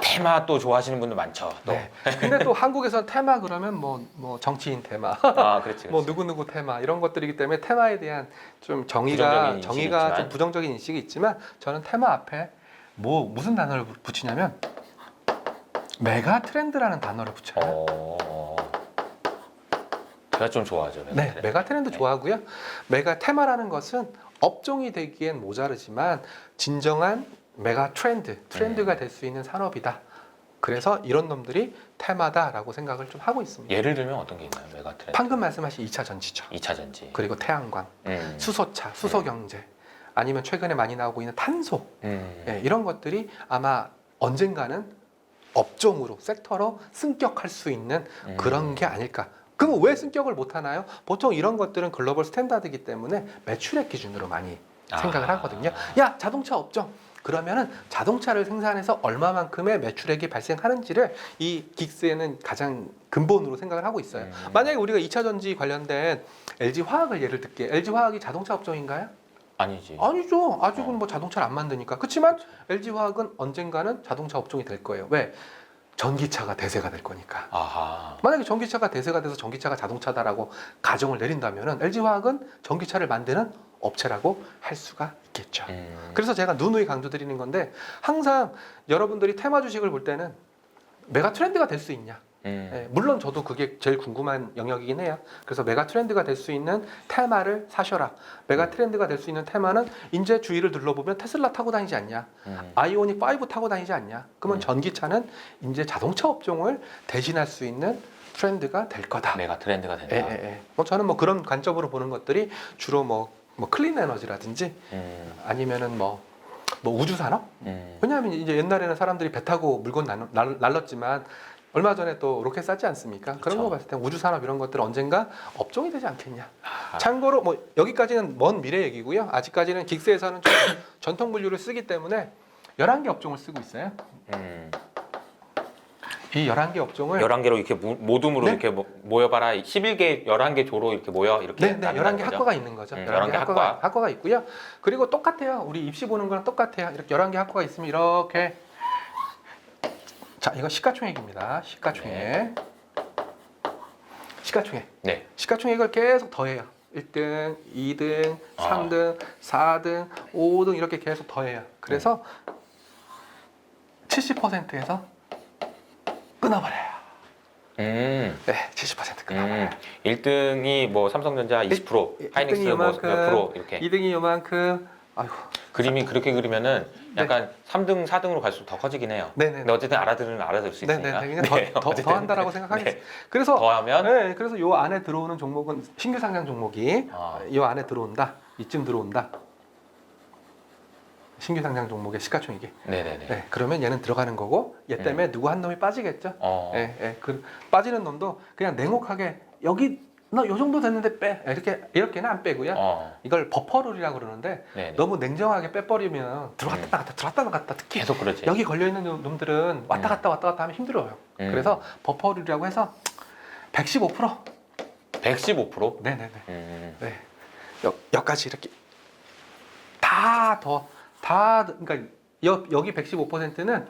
테마 또 좋아하시는 분들 많죠. 또. 네. 근데 또 한국에서는 테마 그러면 뭐 정치인 테마, 그렇지. 뭐 누구누구 테마 이런 것들이기 때문에 테마에 대한 좀 부정적인 인식이 정의가 있지만. 좀 부정적인 인식이 있지만 저는 테마 앞에 무슨 단어를 붙이냐면 메가 트렌드라는 단어를 붙여요. 제가 좀 좋아하죠. 네, 메가 트렌드 좋아하고요. 메가 테마라는 것은 업종이 되기엔 모자르지만 진정한 메가 트렌드가 될 수 있는 산업이다. 그래서 이런 놈들이 테마다라고 생각을 좀 하고 있습니다. 예를 들면 어떤 게 있나요? 메가 트렌드. 방금 말씀하신 2차 전지죠. 2차 전지. 그리고 태양광, 수소차, 수소경제, 아니면 최근에 많이 나오고 있는 탄소 예, 이런 것들이 아마 언젠가는 업종으로 섹터로 승격할 수 있는 그런 게 아닐까. 그럼 왜 승격을 못 하나요? 보통 이런 것들은 글로벌 스탠다드이기 때문에 매출액 기준으로 많이 생각을 하거든요. 야, 자동차 업종. 그러면은 자동차를 생산해서 얼마만큼의 매출액이 발생하는지를 이 긱스에는 가장 근본으로 생각을 하고 있어요. 만약에 우리가 2차 전지 관련된 LG 화학을 예를 들게. LG 화학이 자동차 업종인가요? 아니지. 아니죠. 아직은 어. 뭐 자동차를 안 만드니까. 그렇지만 LG화학은 언젠가는 자동차 업종이 될 거예요. 왜? 전기차가 대세가 될 거니까. 아하. 만약에 전기차가 대세가 돼서 전기차가 자동차다라고 가정을 내린다면은 LG화학은 전기차를 만드는 업체라고 할 수가 있겠죠. 그래서 제가 누누이 강조드리는 건데 항상 여러분들이 테마 주식을 볼 때는 메가 트렌드가 될 수 있냐. 예, 물론 저도 그게 제일 궁금한 영역이긴 해요. 그래서 메가 트렌드가 될 수 있는 테마를 사셔라. 메가 트렌드가 될 수 있는 테마는 이제 주위를 둘러보면 테슬라 타고 다니지 않냐, 아이오닉 5 타고 다니지 않냐. 그러면 전기차는 이제 자동차 업종을 대신할 수 있는 트렌드가 될 거다. 메가 트렌드가 된다. 저는 뭐 그런 관점으로 보는 것들이 주로 뭐 클린 에너지라든지 아니면은 뭐 우주 산업. 왜냐하면 이제 옛날에는 사람들이 배 타고 물건 날랐지만 얼마 전에 또 로켓 쐈지 않습니까? 그런 그쵸. 거 봤을 때 우주 산업 이런 것들 언젠가 업종이 되지 않겠냐. 아하. 참고로 뭐 여기까지는 먼 미래 얘기고요. 아직까지는 긱스에서는 좀 전통 분류를 쓰기 때문에 11개 업종을 쓰고 있어요. 이 11개 업종을 11개로 이렇게 모둠으로 네? 이렇게 모여봐라. 11개, 11개 조로 이렇게 모여 이렇게. 네, 나누는 11개 거죠? 학과가 있는 거죠. 11개 학과가 있고요. 그리고 똑같아요. 우리 입시 보는 거랑 똑같아요. 이렇게 11개 학과가 있으면 이렇게. 자, 이거 시가총액입니다. 시가총액. 시가총액. 네. 시가총액을 계속 더해요. 1등, 2등, 3등, 4등, 5등 이렇게 계속 더해요. 그래서 70%에서 끊어버려요. 네, 70% 끊어버려요. 1등이 뭐 삼성전자 20%, 하이닉스 뭐 몇 프로 이렇게. 2등이 요만큼. 아이고. 그림이 그렇게 그리면은 네. 약간 3등, 4등으로 갈수록 더 커지긴 해요. 네네. 근데 어쨌든 알아들을 수 있으니까. 네네. 그냥 더 어쨌든. 한다라고 생각하겠습니다. 네. 그래서 더하면 네, 그래서 요 안에 들어오는 종목은 신규 상장 종목이 요 안에 들어온다. 이쯤 들어온다. 신규 상장 종목의 시가총액이. 네네네. 네, 그러면 얘는 들어가는 거고 얘 때문에 누구 한 놈이 빠지겠죠. 그 빠지는 놈도 그냥 냉혹하게 여기 너 요 정도 됐는데 빼 이렇게는 안 빼고요. 이걸 버퍼룰이라고 그러는데 네네. 너무 냉정하게 빼버리면 들어갔다 나갔다 들어갔다 나갔다 특히 계속 그렇지. 여기 걸려 있는 놈들은 왔다 갔다 하면 힘들어요. 그래서 버퍼룰이라고 해서 115%. 115%? 네네네. 네. 여기까지 이렇게 그러니까 여기 115%는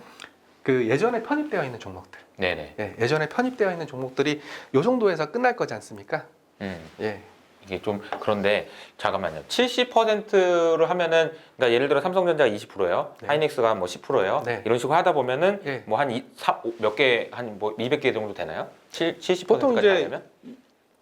그 예전에 편입되어 있는 종목들. 네네. 예, 예전에 편입되어 있는 종목들이 요 정도에서 끝날 거지 않습니까? 예. 이게 좀 그런데 잠깐만요. 70%로 하면은 그러니까 예를 들어 삼성전자가 20%예요. 네. 하이닉스가 뭐 10%예요. 네. 이런 식으로 하다 보면은 예. 뭐 한 몇 개 한 뭐 200개 정도 되나요? 70%까지 보통 이제 하려면?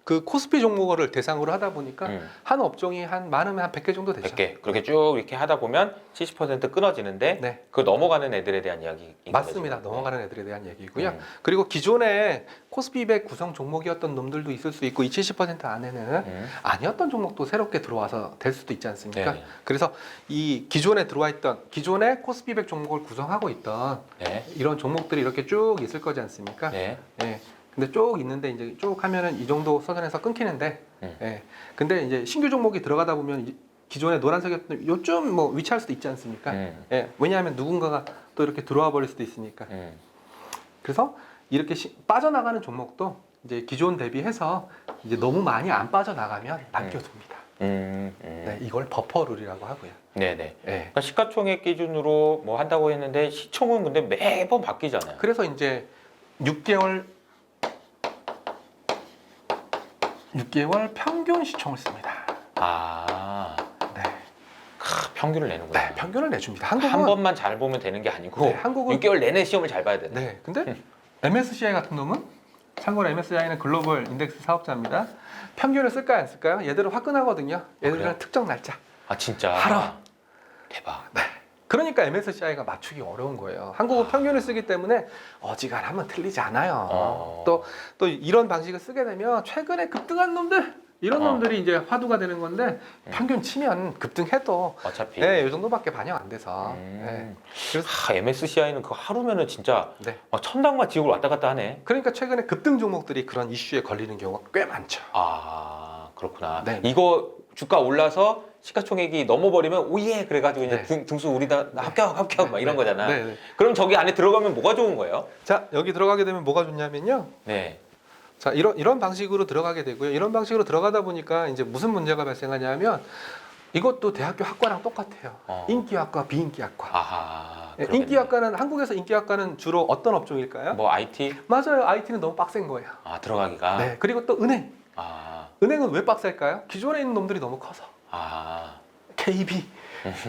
그 코스피 종목을 대상으로 하다 보니까 한 업종이 많으면 한 100개 정도 되죠. 100개. 그렇게 쭉 이렇게 하다 보면 70% 끊어지는데 네. 그 넘어가는 애들에 대한 이야기인 맞습니다. 거죠. 넘어가는 애들에 대한 얘기고요. 그리고 기존에 코스피 200 구성 종목이었던 놈들도 있을 수 있고 이 70% 안에는 아니었던 종목도 새롭게 들어와서 될 수도 있지 않습니까? 네. 그래서 이 기존에 들어와 있던 기존에 코스피 200 종목을 구성하고 있던 네. 이런 종목들이 이렇게 쭉 있을 거지 않습니까? 네. 예. 근데 쭉 있는데 이제 쭉 하면은 이 정도 선에서 끊기는데, 예. 근데 이제 신규 종목이 들어가다 보면 기존에 노란색이었던 요쯤 뭐 위치할 수도 있지 않습니까? 예. 왜냐하면 누군가가 또 이렇게 들어와 버릴 수도 있으니까. 그래서 이렇게 빠져나가는 종목도 이제 기존 대비해서 이제 너무 많이 안 빠져나가면 남겨둡니다. 네, 이걸 버퍼룰이라고 하고요. 네네. 예. 그러니까 시가총액 기준으로 뭐 한다고 했는데 시총은 근데 매번 바뀌잖아요. 그래서 이제 6개월 평균 시총을 씁니다. 네. 평균을 내는구나. 네, 평균을 내줍니다. 한국은 한 번만 잘 보면 되는 게 아니고 네, 한국은 6개월 내내 시험을 잘 봐야 되네. 네, 근데 MSCI 같은 놈은 참고로 MSCI는 글로벌 인덱스 사업자입니다. 평균을 쓸까요, 안 쓸까요? 얘들은 화끈하거든요. 얘들은 그래요? 특정 날짜. 아 진짜. 하루. 대박. 네. 그러니까 MSCI가 맞추기 어려운 거예요. 한국은 평균을 쓰기 때문에 어지간하면 틀리지 않아요. 또 이런 방식을 쓰게 되면 최근에 급등한 놈들 이런 놈들이 이제 화두가 되는 건데 평균 치면 급등해도 어차피. 네, 이 정도밖에 반영 안 돼서. 네. 그래서 MSCI는 그 하루면은 진짜 네. 천당과 지옥을 왔다 갔다 하네. 그러니까 최근에 급등 종목들이 그런 이슈에 걸리는 경우가 꽤 많죠. 아 그렇구나. 네. 이거 주가 올라서 시가총액이 넘어버리면 오예 그래가지고 이제 네. 등수 우리 다 합격 막 이런 거잖아. 네. 그럼 저기 안에 들어가면 뭐가 좋은 거예요? 자, 여기 들어가게 되면 뭐가 좋냐면요. 네. 자, 이런 방식으로 들어가게 되고요. 이런 방식으로 들어가다 보니까 이제 무슨 문제가 발생하냐면 이것도 대학교 학과랑 똑같아요. 어. 인기학과, 비인기학과. 아하. 예, 그러겠네. 인기학과는 한국에서 인기학과는 주로 어떤 업종일까요? 뭐 IT? 맞아요. IT는 너무 빡센 거예요. 아 들어가기가. 네. 그리고 또 은행. 아. 은행은 왜 빡셀까요? 기존에 있는 놈들이 너무 커서. 아. KB,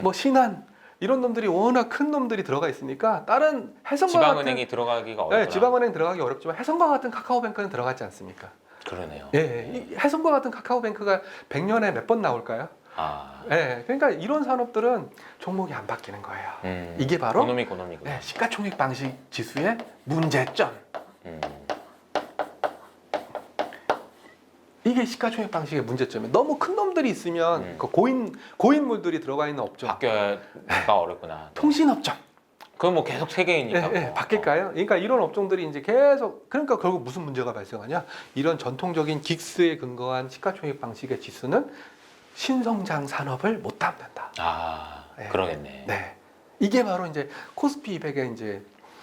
뭐 신한 이런 놈들이 워낙 큰 놈들이 들어가 있으니까 다른 해성과 지방은행이 들어가기가 어렵구나. 네, 지방은행 들어가기 어렵지만 해성과 같은 카카오뱅크는 들어가지 않습니까? 그러네요. 예, 이 해성과 같은 카카오뱅크가 100년에 몇 번 나올까요? 아. 예, 그러니까 이런 산업들은 종목이 안 바뀌는 거예요. 이게 바로 고놈이구나. 네, 시가총액 방식 지수의 문제점. 음. 이게 시가총액 방식의 문제점이에요. 너무 큰 놈들이 있으면 그 고인물들이 들어가 있는 업종, 바뀌어가 어렵구나. 통신업종. 그건 뭐 계속 세계이니까. 예, 바뀔까요? 그러니까 이런 업종들이 이제 계속 그러니까 결국 무슨 문제가 발생하냐? 이런 전통적인 긱스에 근거한 시가총액 방식의 지수는 신성장 산업을 못 담는다. 아, 네. 그러겠네. 네, 이게 바로 이제 코스피 200의 이제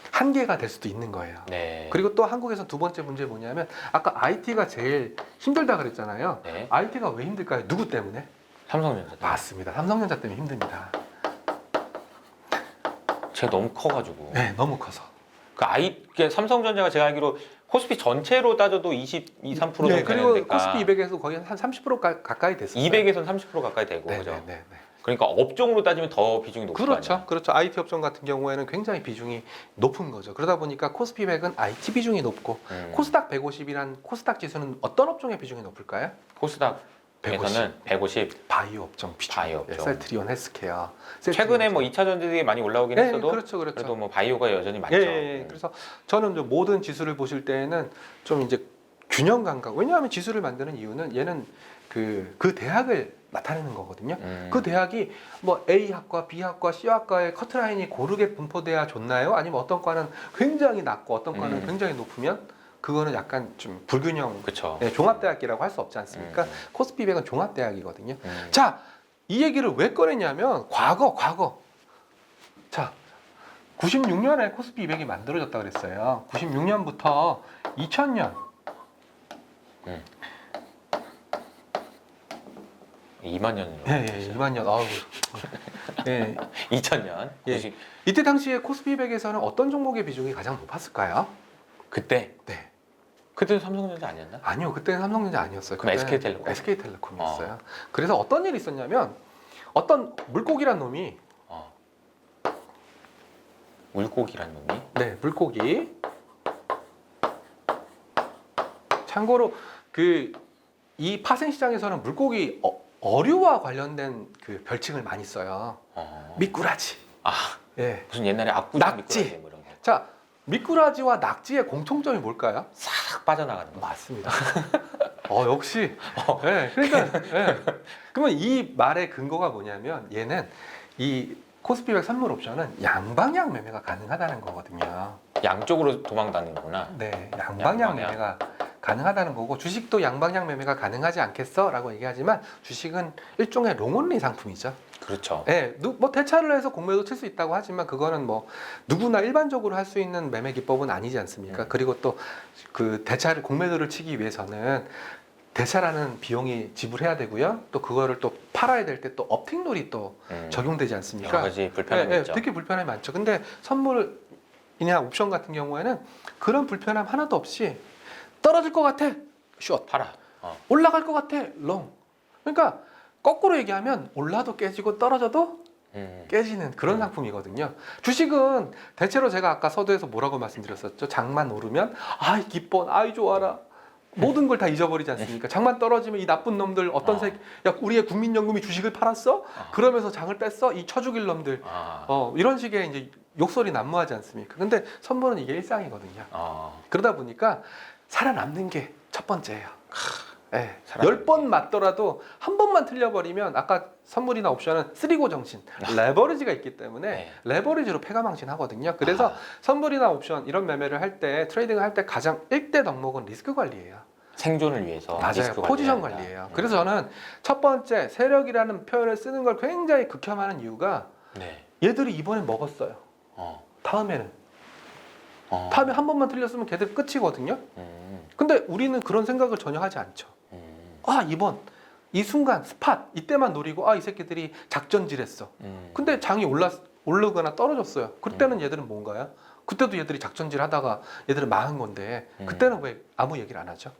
한계가 될 수도 있는 거예요. 네. 그리고 또 한국에서 두 번째 문제 뭐냐면 아까 IT가 제일 힘들다 그랬잖아요. 네. IT가 왜 힘들까요? 누구 때문에? 삼성전자. 맞습니다. 삼성전자 때문에 힘듭니다. 제가 너무 커가지고. 네, 너무 커서. 삼성전자가 제가 알기로 코스피 전체로 따져도 23% 정도 네, 그리고 되는 데가 코스피 200에서 거의 한 30% 가까이 됐어요. 200에서는 30% 가까이 되고 네, 그죠? 네, 네, 네. 그러니까 업종으로 따지면 더 비중이 높은 거 그렇죠. 아니야? 그렇죠. IT 업종 같은 경우에는 굉장히 비중이 높은 거죠. 그러다 보니까 코스피 100은 IT 비중이 높고 코스닥 150이란 코스닥 지수는 어떤 업종의 비중이 높을까요? 코스닥에서는 150. 바이오 업종 비중. 바이오 업종. 셀트리온 헬스케어. 최근에 뭐 2차 전지들이 많이 올라오긴 네, 했어도 그렇죠, 그렇죠. 그래도 뭐 바이오가 여전히 많죠. 예, 예, 예. 그래서 저는 이제 모든 지수를 보실 때에는 좀 이제 균형 감각. 왜냐하면 지수를 만드는 이유는 얘는 그 대학을 나타내는 거거든요. 그 대학이 뭐 A 학과, B 학과, C 학과의 커트라인이 고르게 분포돼야 좋나요? 아니면 어떤 과는 굉장히 낮고 어떤 과는 굉장히 높으면 그거는 약간 좀 불균형. 그렇죠. 네, 종합대학이라고 할 수 없지 않습니까? 코스피 100은 종합대학이거든요. 음. 자, 이 얘기를 왜 꺼냈냐면 과거. 자, 96년에 코스피 200이 만들어졌다 그랬어요. 96년부터 2000년. 2만 년으로. 예, 2만 년. 아우. 예. 2000년. 예. 이때 당시에 코스피 200에서는 어떤 종목의 비중이 가장 높았을까요? 그때. 네. 그때는 삼성전자 아니었나? 아니요. 그때는 삼성전자 아니었어요. 그럼 그때는 SK텔레콤? SK텔레콤이었어요. 그래서 어떤 일이 있었냐면 어떤 물고기란 놈이 물고기란 놈이. 네, 물고기. 참고로 이 파생 시장에서는 물고기 어류와 관련된 그 별칭을 많이 써요. 미꾸라지. 아, 예. 무슨 옛날에 악구리 낙지. 미꾸라지 뭐 이런 거. 자, 미꾸라지와 낙지의 공통점이 뭘까요? 싹 빠져나가는 거. 맞습니다. 역시. 예. 그러니까 그러면 이 말의 근거가 뭐냐면 얘는 이 코스피 100 선물 옵션은 양방향 매매가 가능하다는 거거든요. 양쪽으로 도망다니는구나. 네, 양방향 양방향. 매매가 가능하다는 거고 주식도 양방향 매매가 가능하지 않겠어? 라고 얘기하지만 주식은 일종의 롱온리 상품이죠. 그렇죠. 네, 뭐 대차를 해서 공매도 칠 수 있다고 하지만 그거는 뭐 누구나 일반적으로 할 수 있는 매매 기법은 아니지 않습니까? 그리고 또 그 대차를 공매도를 치기 위해서는 대차라는 비용이 지불해야 되고요. 또 그거를 또 팔아야 될 때 또 업택률이 또 적용되지 않습니까? 여러 가지 불편함이 있죠. 되게 불편함이 많죠. 근데 선물이나 옵션 같은 경우에는 그런 불편함 하나도 없이 떨어질 것 같아, 숏. 팔아. 올라갈 것 같아, 롱. 그러니까 거꾸로 얘기하면 올라도 깨지고 떨어져도 깨지는 그런 상품이거든요. 주식은 대체로 제가 아까 서두에서 뭐라고 말씀드렸었죠? 장만 오르면 아이 기뻐, 아이 좋아라. 모든 걸 다 잊어버리지 않습니까? 장만 떨어지면 이 나쁜 놈들 어떤 야 우리의 국민연금이 주식을 팔았어? 그러면서 장을 뺐어? 이 쳐죽일 놈들. 이런 식의 이제 욕설이 난무하지 않습니까? 근데 선물은 이게 일상이거든요. 그러다 보니까 살아남는 게 첫 번째예요. 네. 10번 맞더라도 한 번만 틀려버리면 아까 선물이나 옵션은 쓰리고 정신, 레버리지가 있기 때문에 레버리지로 패가망신하거든요. 그래서 선물이나 옵션 이런 매매를 할 때 트레이딩을 할 때 가장 1대 덕목은 리스크 관리예요. 생존을 위해서. 맞아요. 포지션 관리예요. 그래서 저는 첫 번째 세력이라는 표현을 쓰는 걸 굉장히 극혐하는 이유가 얘들이 이번엔 먹었어요. 다음에는 다음에 한 번만 틀렸으면 걔들 끝이거든요. 근데 우리는 그런 생각을 전혀 하지 않죠. 이번 이 순간 스팟 이때만 노리고 이 새끼들이 작전질했어. 근데 장이 오르거나 떨어졌어요. 그때는 얘들은 뭔가요? 그때도 얘들이 작전질 하다가 얘들은 망한 건데 그때는 왜 아무 얘기를 안 하죠?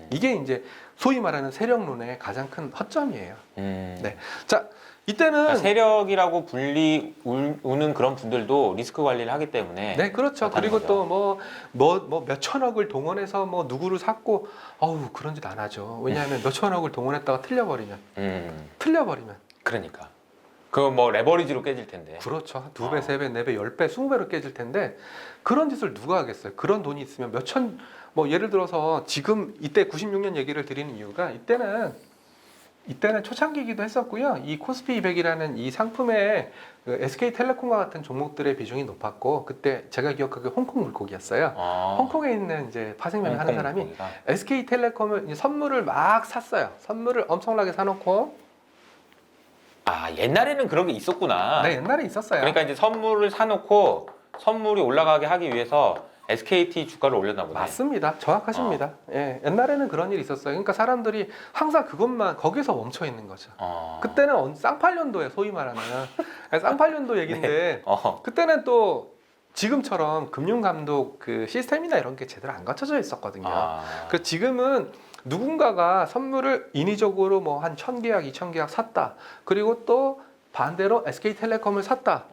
이게 이제 소위 말하는 세력론의 가장 큰 허점이에요. 네. 자, 이때는 그러니까 세력이라고 우는 그런 분들도 리스크 관리를 하기 때문에 네, 그렇죠. 그렇다는 그리고 거죠. 또 몇 천억을 동원해서 뭐 누구를 샀고 그런 짓 안 하죠. 왜냐하면 몇 천억을 동원했다가 틀려버리면 그러니까 그거 뭐 레버리지로 깨질 텐데. 그렇죠. 2배, 3배, 4배, 10배, 20배로 깨질 텐데 그런 짓을 누가 하겠어요? 그런 돈이 있으면 뭐 예를 들어서 지금 이때 96년 얘기를 드리는 이유가 이때는 초창기이기도 했었고요. 이 코스피 200이라는 이 상품의 그 SK텔레콤과 같은 종목들의 비중이 높았고 그때 제가 기억하기에 홍콩 물고기였어요. 홍콩에 있는 이제 파생매매 하는 사람이 물고기가. SK텔레콤을 이제 선물을 막 샀어요. 선물을 엄청나게 사놓고 옛날에는 그런 게 있었구나. 네, 옛날에 있었어요. 그러니까 이제 선물을 사놓고 선물이 올라가게 하기 위해서 SKT 주가를 올렸나 보네. 맞습니다. 정확하십니다. 예, 옛날에는 그런 일이 있었어요. 그러니까 사람들이 항상 거기서 멈춰 있는 거죠. 그때는 쌍팔년도에 소위 말하는 쌍팔년도 얘기인데 네. 그때는 또 지금처럼 금융감독 그 시스템이나 이런 게 제대로 안 갖춰져 있었거든요. 그 지금은 누군가가 선물을 인위적으로 뭐 한 1000계약, 2000계약 샀다. 그리고 또 반대로 SK텔레콤을 샀다.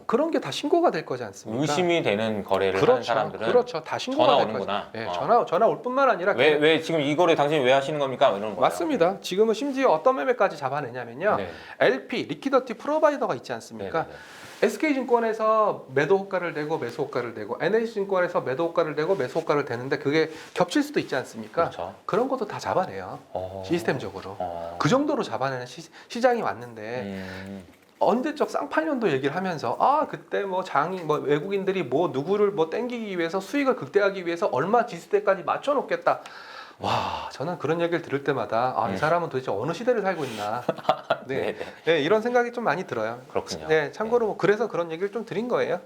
그런 게 다 신고가 될 거지 않습니까? 의심이 되는 거래를 하는 사람들은 그렇죠. 다 신고가 전화 될 오는구나. 거죠. 예, 전화 올 뿐만 아니라 왜 지금 이 거래 당신이 왜 하시는 겁니까? 이런 거예요. 맞습니다. 지금은 심지어 어떤 매매까지 잡아내냐면요. 네. LP, 리퀴더티 프로바이더가 있지 않습니까? 네네네. SK증권에서 매도 호가를 내고 매수 호가를 내고 NH증권에서 매도 호가를 내고 매수 호가를 대는데 그게 겹칠 수도 있지 않습니까? 그렇죠. 그런 것도 다 잡아내요. 시스템적으로. 어. 그 정도로 잡아내는 시장이 왔는데 언제적 쌍팔년도 얘기를 하면서 그때 뭐 외국인들이 뭐 누구를 뭐 땡기기 위해서 수익을 극대화하기 위해서 얼마 지수대까지 맞춰 놓겠다. 와, 저는 그런 얘기를 들을 때마다 이 사람은 도대체 어느 시대를 살고 있나. 네. 네, 이런 생각이 좀 많이 들어요. 그렇군요. 네, 참고로 뭐 그래서 그런 얘기를 좀 드린 거예요.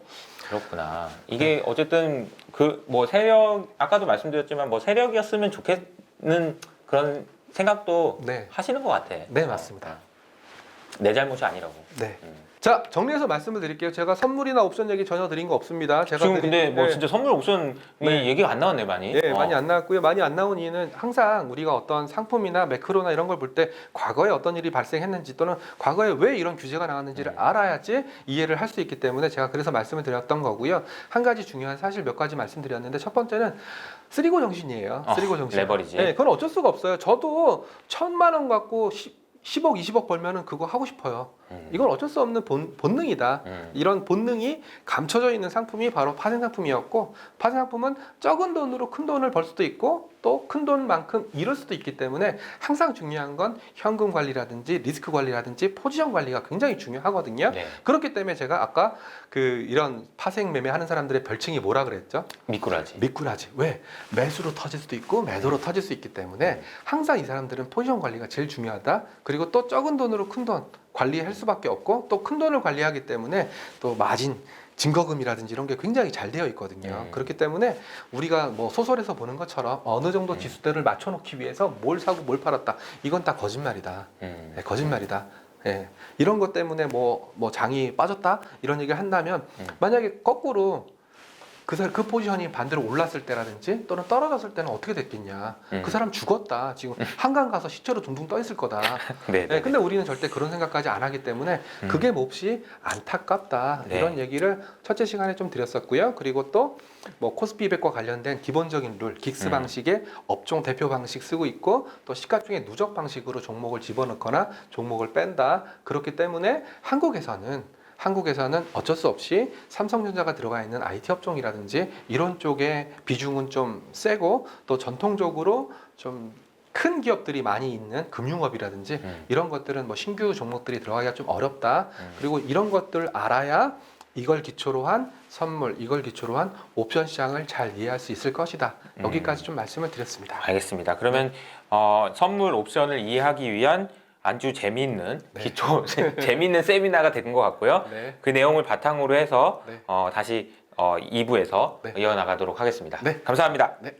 그렇구나. 이게 어쨌든 그 뭐 세력 아까도 말씀드렸지만 뭐 세력이었으면 좋겠는 그런 생각도 네. 하시는 것 같아. 네, 맞습니다. 내 잘못이 아니라고. 네. 자, 정리해서 말씀을 드릴게요. 제가 선물이나 옵션 얘기 전혀 드린 거 없습니다. 제가 지금 근데 뭐 네. 진짜 선물 옵션이 네. 얘기가 안 나왔네 많이. 예, 많이 안 나왔고요. 많이 안 나온 이유는 항상 우리가 어떤 상품이나 매크로나 이런 걸 볼 때 과거에 어떤 일이 발생했는지 또는 과거에 왜 이런 규제가 나왔는지를 알아야지 이해를 할 수 있기 때문에 제가 그래서 말씀을 드렸던 거고요. 한 가지 중요한 사실 몇 가지 말씀드렸는데 첫 번째는 쓰리고 정신이에요. 쓰리고 정신. 레버리지. 네, 그건 어쩔 수가 없어요. 저도 1000만 원 갖고 10억, 20억 벌면은 그거 하고 싶어요. 이건 어쩔 수 없는 본능이다. 이런 본능이 감춰져 있는 상품이 바로 파생 상품이었고, 파생 상품은 적은 돈으로 큰 돈을 벌 수도 있고 또 큰 돈만큼 잃을 수도 있기 때문에 항상 중요한 건 현금 관리라든지 리스크 관리라든지 포지션 관리가 굉장히 중요하거든요. 네. 그렇기 때문에 제가 아까 이런 파생 매매하는 사람들의 별칭이 뭐라 그랬죠? 미꾸라지. 미꾸라지. 왜? 매수로 터질 수도 있고 매도로 터질 수 있기 때문에 항상 이 사람들은 포지션 관리가 제일 중요하다. 그리고 또 적은 돈으로 큰 돈 관리할 수밖에 없고 또 큰 돈을 관리하기 때문에 또 마진, 증거금이라든지 이런 게 굉장히 잘 되어 있거든요. 그렇기 때문에 우리가 뭐 소설에서 보는 것처럼 어느 정도 지수대를 맞춰놓기 위해서 뭘 사고 뭘 팔았다. 이건 다 거짓말이다. 네, 거짓말이다. 예, 이런 것 때문에 뭐 장이 빠졌다 이런 얘기를 한다면 만약에 거꾸로 그 포지션이 반대로 올랐을 때라든지 또는 떨어졌을 때는 어떻게 됐겠냐. 그 사람 죽었다. 지금 한강 가서 시체로 둥둥 떠 있을 거다. 네. 네, 근데 우리는 절대 그런 생각까지 안 하기 때문에 그게 몹시 안타깝다. 네. 이런 얘기를 첫째 시간에 좀 드렸었고요. 그리고 또 뭐 코스피 200과 관련된 기본적인 룰, 긱스 방식의 업종 대표 방식 쓰고 있고 또 시가총액 누적 방식으로 종목을 집어넣거나 종목을 뺀다. 그렇기 때문에 한국에서는 어쩔 수 없이 삼성전자가 들어가 있는 IT 업종이라든지 이런 쪽에 비중은 좀 세고 또 전통적으로 좀 큰 기업들이 많이 있는 금융업이라든지 이런 것들은 뭐 신규 종목들이 들어가기가 좀 어렵다. 그리고 이런 것들을 알아야 이걸 기초로 한 선물, 이걸 기초로 한 옵션 시장을 잘 이해할 수 있을 것이다. 여기까지 좀 말씀을 드렸습니다. 알겠습니다. 그러면 선물 옵션을 이해하기 위한 아주 재미있는 기초 재미있는 세미나가 된 것 같고요. 네. 그 내용을 바탕으로 해서 네. 다시 2부에서 네. 이어나가도록 하겠습니다. 네. 감사합니다. 네.